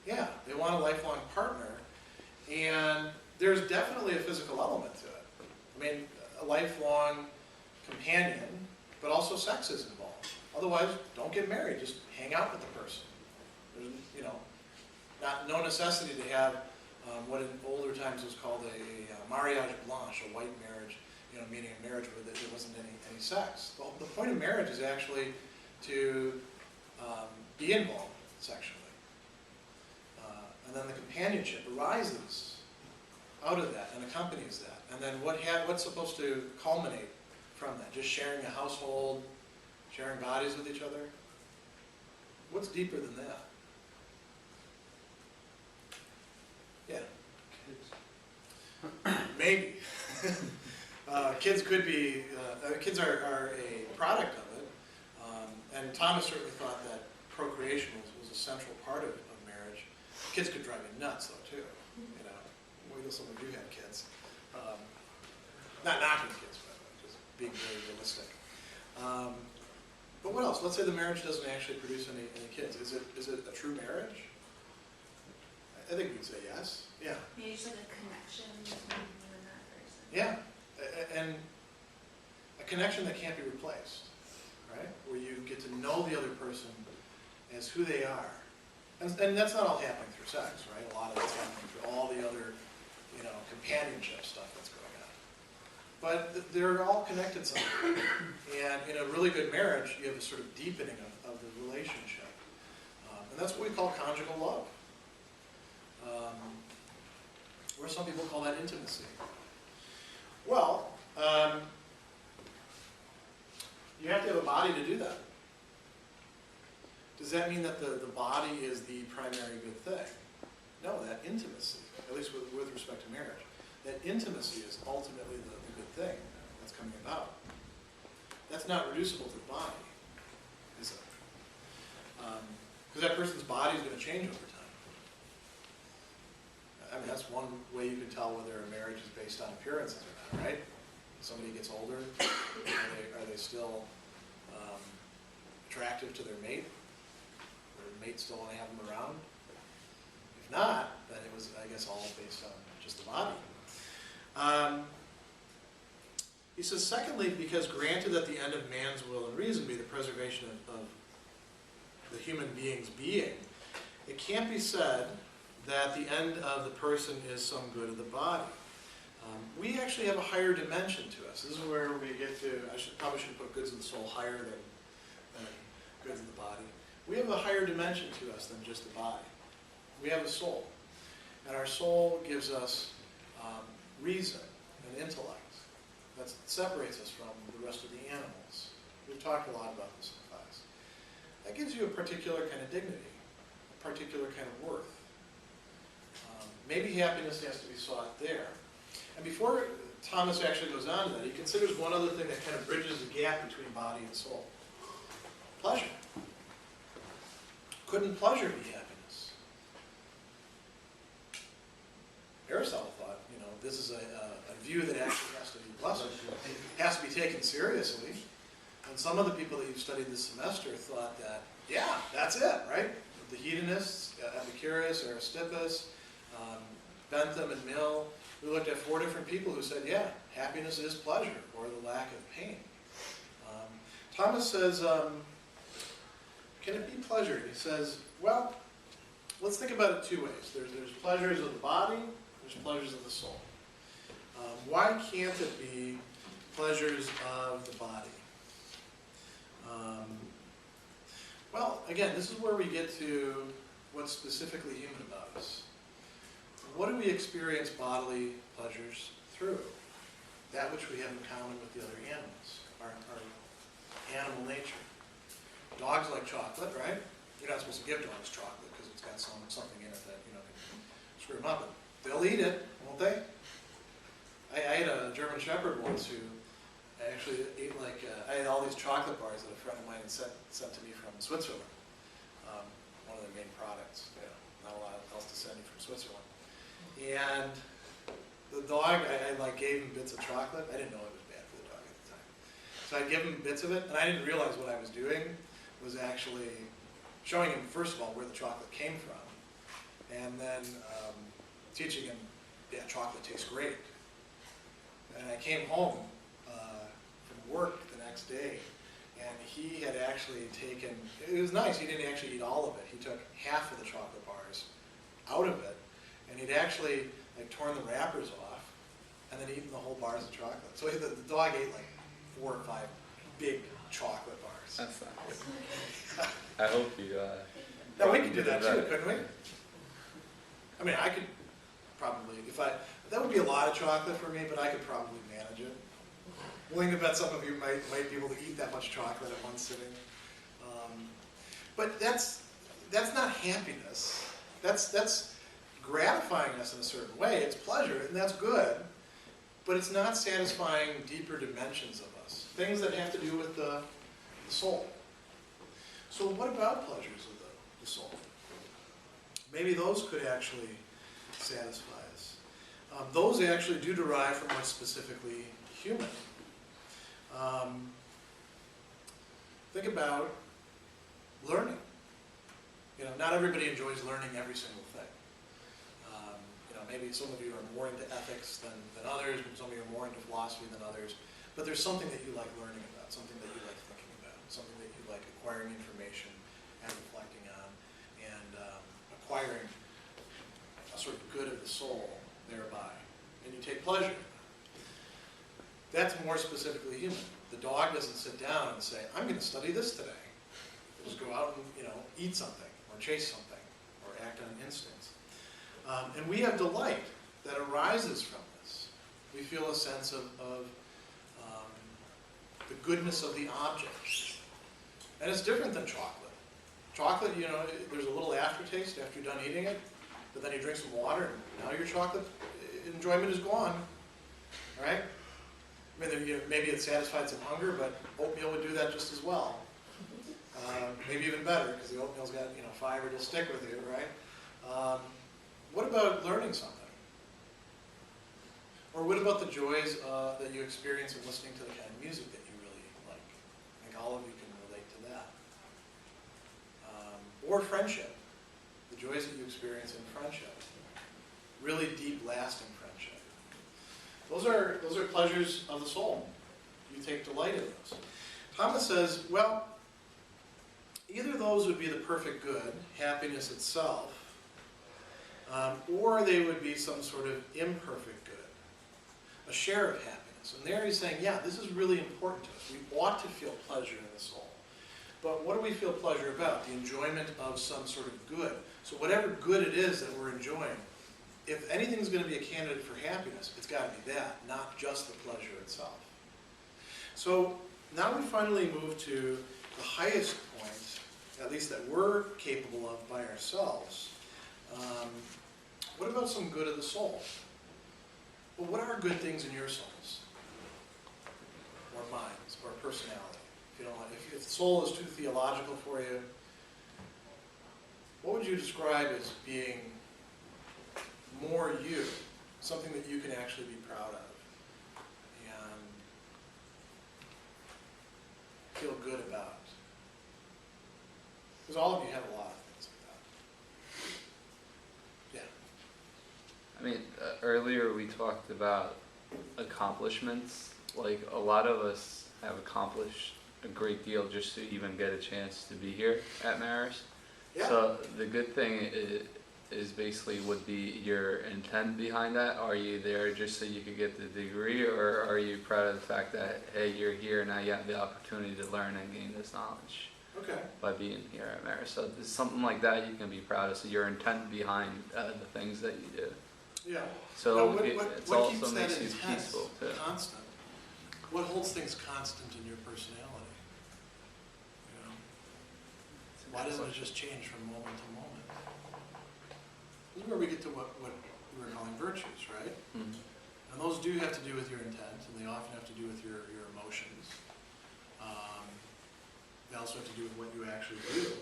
Speaker 1: Yeah, they want a lifelong partner, and there's definitely a physical element to it. I mean, a lifelong companion, but also sex is involved. Otherwise, don't get married. Just hang out with the person. There's, no necessity to have what in older times was called a mariage blanche, a white marriage, meaning a marriage where there wasn't any sex. Well, the point of marriage is actually to be involved sexually. And then the companionship arises out of that and accompanies that. And then what's supposed to culminate from that? Just sharing a household, sharing bodies with each other? What's deeper than that? Yeah.
Speaker 5: Kids.
Speaker 1: Maybe. Kids could be, kids are a product of it. And Thomas certainly thought that procreation was a central part of marriage. Kids could drive you nuts, though, too. Wait till someone do have kids. Not knocking kids, but just being very realistic. But what else? Let's say the marriage doesn't actually produce any kids. Is it a true marriage? I think we'd say yes. Yeah.
Speaker 2: Maybe just like a connection between you and that person.
Speaker 1: Yeah, and a connection that can't be replaced, right? Where you get to know the other person as who they are. And that's not all happening through sex, right? A lot of it's happening through all the other, companionship stuff that's going on. But they're all connected somehow. And in a really good marriage, you have a sort of deepening of the relationship. And that's what we call conjugal love. Or some people call that intimacy. Well, you have to have a body to do that. Does that mean that the body is the primary good thing? No, that intimacy, at least with respect to marriage, that intimacy is ultimately the good thing that's coming about. That's not reducible to the body, is it? Because that person's body is going to change over time. I mean, that's one way you can tell whether a marriage is based on appearances or not, right? Somebody gets older, are they still attractive to their mate? Or the mate still want to have them around? If not, then it was, I guess, all based on just the body. He says, secondly, because granted that the end of man's will and reason be the preservation of the human being's being, it can't be said that the end of the person is some good of the body. We actually have a higher dimension to us. This is where we get to, probably should put goods of the soul higher than goods of the body. We have a higher dimension to us than just the body. We have a soul. And our soul gives us reason and intellect. That separates us from the rest of the animals. We've talked a lot about this in class. That gives you a particular kind of dignity, a particular kind of worth. Maybe happiness has to be sought there. And before Thomas actually goes on to that, he considers one other thing that kind of bridges the gap between body and soul. Pleasure. Couldn't pleasure be happiness? Aristotle thought, this is a view that actually has to be pleasant. It has to be taken seriously. And some of the people that you've studied this semester thought that, yeah, that's it, right? The hedonists, Epicurus, Aristippus, Bentham and Mill, we looked at 4 different people who said, yeah, happiness is pleasure, or the lack of pain. Thomas says, can it be pleasure? He says, well, let's think about it 2 ways. There's pleasures of the body, there's pleasures of the soul. Why can't it be pleasures of the body? Well, again, this is where we get to what's specifically human about us. What do we experience bodily pleasures through? That which we have in common with the other animals, our animal nature. Dogs like chocolate, right? You're not supposed to give dogs chocolate because it's got something in it that can screw them up. But they'll eat it, won't they? I had a German Shepherd once who actually ate I had all these chocolate bars that a friend of mine had sent to me from Switzerland. One of their main products. Not a lot else to send you from Switzerland. And the dog, I gave him bits of chocolate. I didn't know it was bad for the dog at the time. So I gave him bits of it, and I didn't realize what I was doing was actually showing him, first of all, where the chocolate came from, and then teaching him, yeah, chocolate tastes great. And I came home from work the next day, and he had actually taken, it was nice, he didn't actually eat all of it. He took half of the chocolate bars out of it, and he'd actually torn the wrappers off, and then eaten the whole bars of chocolate. So the dog ate 4 or 5 big chocolate bars.
Speaker 8: That's not good. I hope you.
Speaker 1: Now we could do that too, couldn't we? I mean, I could probably, that would be a lot of chocolate for me, but I could probably manage it. Willing to bet some of you might be able to eat that much chocolate at one sitting. But that's not happiness. That's gratifying us in a certain way. It's pleasure, and that's good, but it's not satisfying deeper dimensions of us, things that have to do with the soul. So what about pleasures of the soul? Maybe those could actually satisfy us. Those actually do derive from what's specifically human. Think about learning. Not everybody enjoys learning every single thing. Maybe some of you are more into ethics than others, some of you are more into philosophy than others, but there's something that you like learning about, something that you like thinking about, something that you like acquiring information and reflecting on, and acquiring a sort of good of the soul thereby, and you take pleasure in that. That's more specifically human. The dog doesn't sit down and say, I'm going to study this today. Just go out and eat something, or chase something, or act on instincts. And we have delight that arises from this. We feel a sense of the goodness of the object. And it's different than chocolate. Chocolate, there's a little aftertaste after you're done eating it, but then you drink some water, and now your chocolate enjoyment is gone. Right? I mean, maybe it satisfied some hunger, but oatmeal would do that just as well. Maybe even better, because the oatmeal's got fiber, it'll stick with you, right? What about learning something? Or what about the joys that you experience in listening to the kind of music that you really like? I think all of you can relate to that. Or friendship, the joys that you experience in friendship. Really deep, lasting friendship. Those are pleasures of the soul. You take delight in those. Thomas says, well, either those would be the perfect good, happiness itself, or they would be some sort of imperfect good. a share of happiness. And there he's saying, yeah, this is really important to us. We ought to feel pleasure in the soul. But what do we feel pleasure about? The enjoyment of some sort of good. So whatever good it is that we're enjoying, if anything's going to be a candidate for happiness, it's got to be that, not just the pleasure itself. So now we finally move to the highest point, at least that we're capable of by ourselves. What about some good of the soul? Well, what are good things in your souls? Or minds, or personality? If you don't like, if the soul is too theological for you, what would you describe as being more you? Something that you can actually be proud of and feel good about. Because all of you have a lot of things like that. Yeah.
Speaker 8: I mean, earlier we talked about accomplishments. Like, a lot of us have accomplished a great deal just to even get a chance to be here at Marist.
Speaker 1: Yeah.
Speaker 8: So the good thing is basically would be your intent behind that. Are you there just so you could get the degree, or are you proud of the fact that, hey, you're here now, you have the opportunity to learn and gain this knowledge
Speaker 1: Okay.
Speaker 8: by being here at Marist? So there's something like that you can be proud of. So your intent behind the things that you do.
Speaker 1: Yeah.
Speaker 8: So
Speaker 1: Now,
Speaker 8: it
Speaker 1: what keeps
Speaker 8: also
Speaker 1: that
Speaker 8: makes you
Speaker 1: intent
Speaker 8: peaceful too.
Speaker 1: constant? What holds things constant in your personality? You know? Why doesn't it just change from moment to moment? This is where we get to what we were calling virtues, right?
Speaker 8: Mhm.
Speaker 1: And those do have to do with your intent, and they often have to do with your emotions. They also have to do with what you actually do.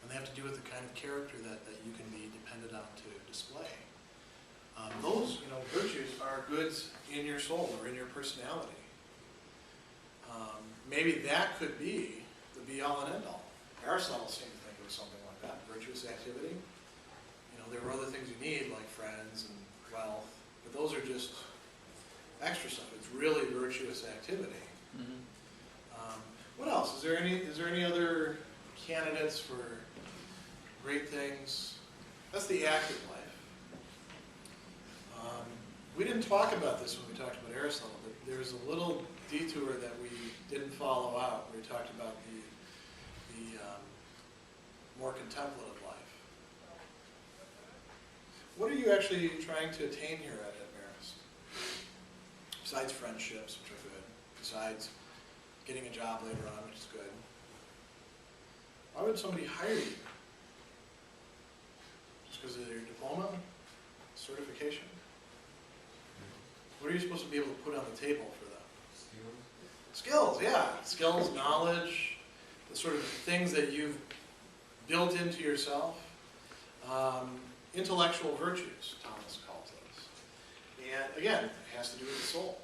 Speaker 1: And they have to do with the kind of character that you can be dependent on to display. Those, virtues are goods in your soul or in your personality. Maybe that could be the be-all and end-all. Aristotle seemed to think it was something like that, virtuous activity. There were other things you need, like friends and wealth, but those are just extra stuff. It's really virtuous activity.
Speaker 8: Mhm.
Speaker 1: What else? Is there any other candidates for great things? That's the active life. We didn't talk about this when we talked about Aristotle, but there's a little detour that we didn't follow out, where we talked about the more contemplative life. What are you actually trying to attain here at Marist? Besides friendships, which are good, besides getting a job later on, which is good. Why would somebody hire you? Just because of your diploma? Certification? What are you supposed to be able to put on the table for them? Skills, yeah. Skills, knowledge, the sort of things that you've built into yourself. Intellectual virtues, Thomas calls those. And again, it has to do with the soul.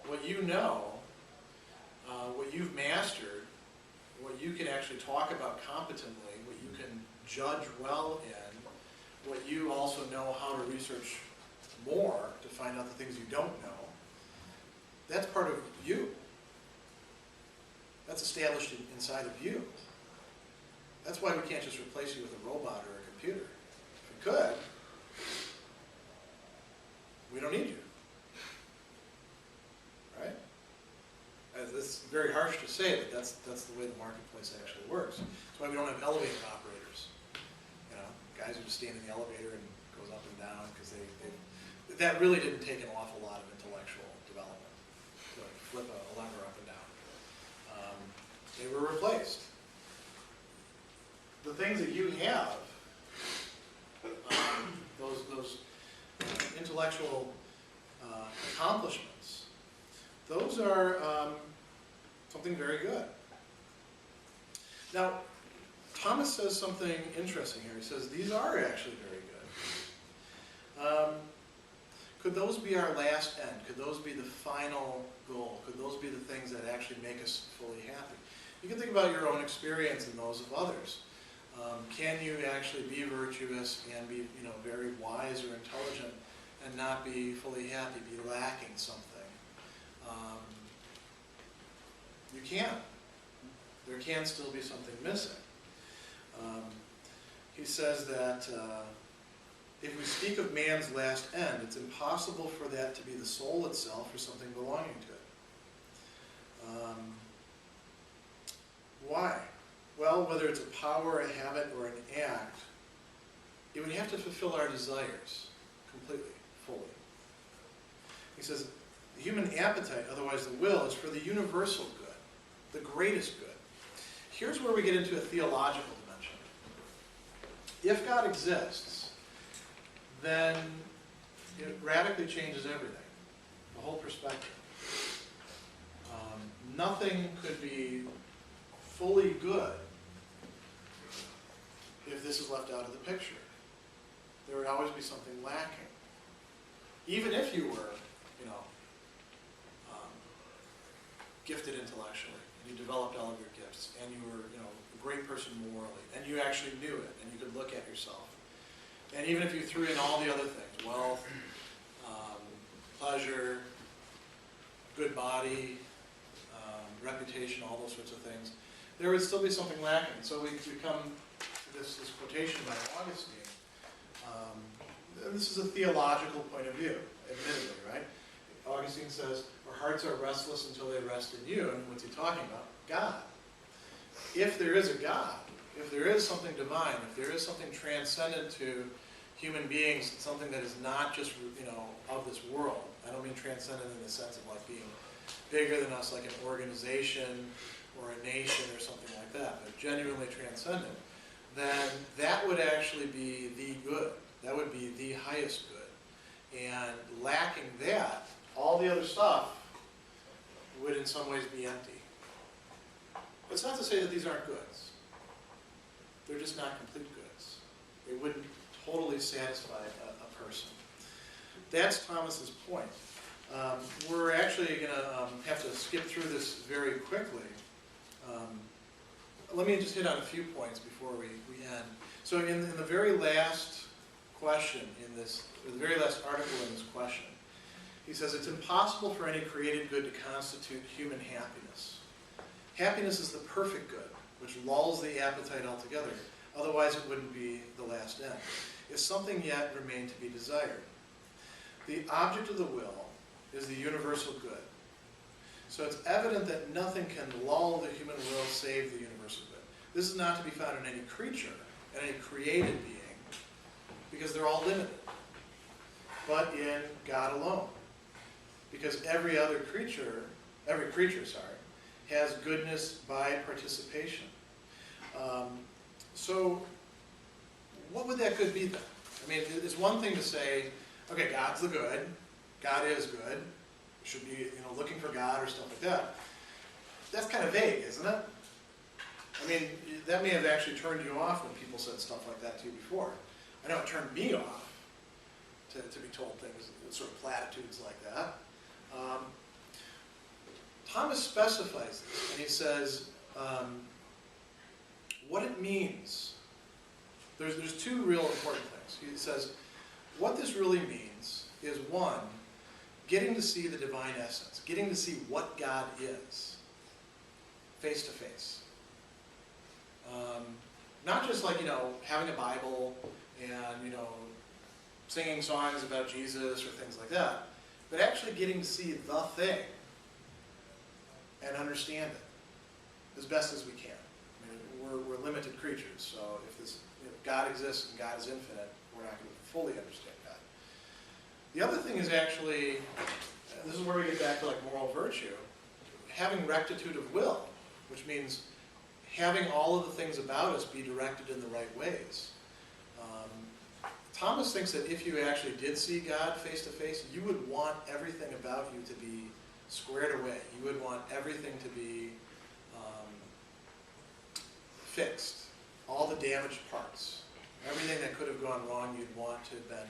Speaker 1: What you know, what you've mastered, what you can actually talk about competently, what you can judge well in, what you also know how to research more to find out the things you don't know, that's part of you. That's established inside of you. That's why we can't just replace you with a robot or a computer. If we could, we don't need you. Right? It's very harsh to say, but that's the way the marketplace actually works. That's why we don't have elevator operators. Guys who just stand in the elevator and goes up and down, because that really didn't take an awful lot of intellectual development to flip a lever up and down. They were replaced. The things that you have, those intellectual accomplishments, those are something very good. Now, Thomas says something interesting here. He says these are actually very good. Could those be our last end? Could those be the final goal? Could those be the things that actually make us fully happy? You can think about your own experience and those of others. Can you actually be virtuous and be, very wise or intelligent and not be fully happy, be lacking something? You can. There can still be something missing. He says that if we speak of man's last end, it's impossible for that to be the soul itself or something belonging to it. Why? Well, whether it's a power, a habit, or an act, it would have to fulfill our desires completely, fully. He says, the human appetite, otherwise the will, is for the universal good, the greatest good. Here's where we get into a theological dimension. If God exists, then it radically changes everything, the whole perspective. Nothing could be fully good if this is left out of the picture. There would always be something lacking. Even if you were, gifted intellectually, and you developed all of your gifts, and you were, a great person morally, and you actually knew it, and you could look at yourself. And even if you threw in all the other things, wealth, pleasure, good body, reputation, all those sorts of things, there would still be something lacking. So we come to this quotation by Augustine. This is a theological point of view, admittedly, right? Augustine says, our hearts are restless until they rest in you. And what's he talking about? God. If there is a God, if there is something divine, if there is something transcendent to human beings, something that is not just, of this world. I don't mean transcendent in the sense of like being bigger than us, like an organization or a nation or something like that, but genuinely transcendent, then that would actually be the good. That would be the highest good. And lacking that, all the other stuff would in some ways be empty. It's not to say that these aren't goods. They're just not complete goods. They wouldn't totally satisfy a person. That's Thomas's point. We're actually going to have to skip through this very quickly. Let me just hit on a few points before we end. So in the very last question in this, or the very last article in this question, he says it's impossible for any created good to constitute human happiness. Happiness is the perfect good, which lulls the appetite altogether. Otherwise, it wouldn't be the last end. If something yet remained to be desired. The object of the will is the universal good. So it's evident that nothing can lull the human will save the universal good. This is not to be found in any creature, in any created being, because they're all limited, but in God alone. Because every creature, has goodness by participation. So what would that good be then? I mean, it's one thing to say, okay, God's the good, God is good, should be, looking for God or stuff like that. That's kind of vague, isn't it? I mean, that may have actually turned you off when people said stuff like that to you before. I know it turned me off to be told things, sort of platitudes like that. Thomas specifies this, and he says what it means. There's two real important things. He says what this really means is, one, getting to see the divine essence, getting to see what God is, face to face. Not just like, having a Bible and, singing songs about Jesus or things like that, but actually getting to see the thing and understand it as best as we can. I mean, we're limited creatures, so if God exists and God is infinite, we're not going to fully understand God. The other thing is actually, this is where we get back to like moral virtue, having rectitude of will, which means having all of the things about us be directed in the right ways. Thomas thinks that if you actually did see God face to face, you would want everything about you to be squared away. You would want everything to be fixed. All the damaged parts. Everything that could have gone wrong, you'd want to have been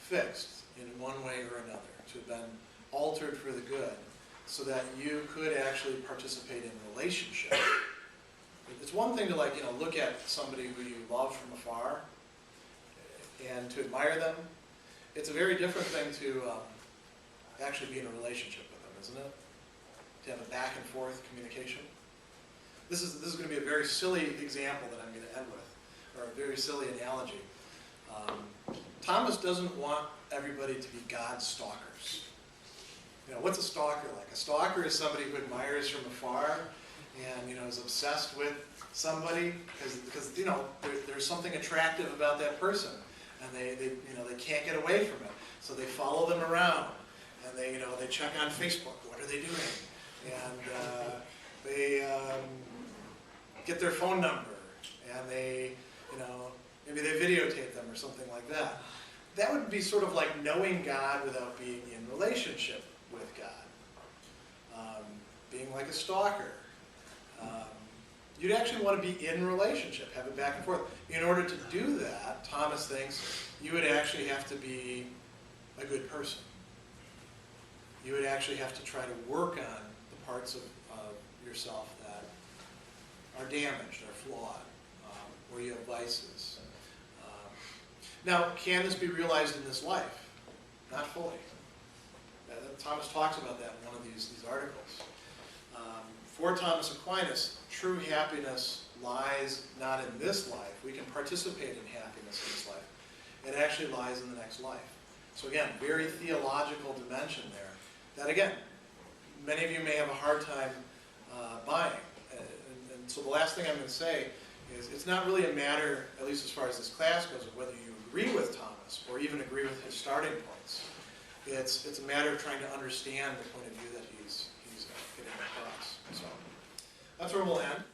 Speaker 1: fixed in one way or another, to have been altered for the good, so that you could actually participate in relationship. It's one thing to look at somebody who you love from afar and to admire them. It's a very different thing to actually be in a relationship with them, isn't it? To have a back and forth communication. This is going to be a very silly example that I'm going to end with, or a very silly analogy. Thomas doesn't want everybody to be God stalkers. You know, what's a stalker like? A stalker is somebody who admires from afar and, you know, is obsessed with somebody because you know, there's something attractive about that person, and they can't get away from it. So they follow them around, and they check on Facebook. What are they doing? And they get their phone number, and they, maybe they videotape them or something like that. That would be sort of like knowing God without being in relationship with God. Being like a stalker. You'd actually want to be in relationship, have it back and forth. In order to do that, Thomas thinks you would actually have to be a good person. You would actually have to try to work on the parts of yourself that are damaged, are flawed, where you have vices. Now, can this be realized in this life? Not fully. Thomas talks about that in one of these articles. For Thomas Aquinas, true happiness lies not in this life. We can participate in happiness in this life. It actually lies in the next life. So again, very theological dimension there. That again, many of you may have a hard time buying. And so the last thing I'm going to say is it's not really a matter, at least as far as this class goes, of whether you agree with Thomas or even agree with his starting points. It's a matter of trying to understand the point of view that he's getting across. So that's where we'll end.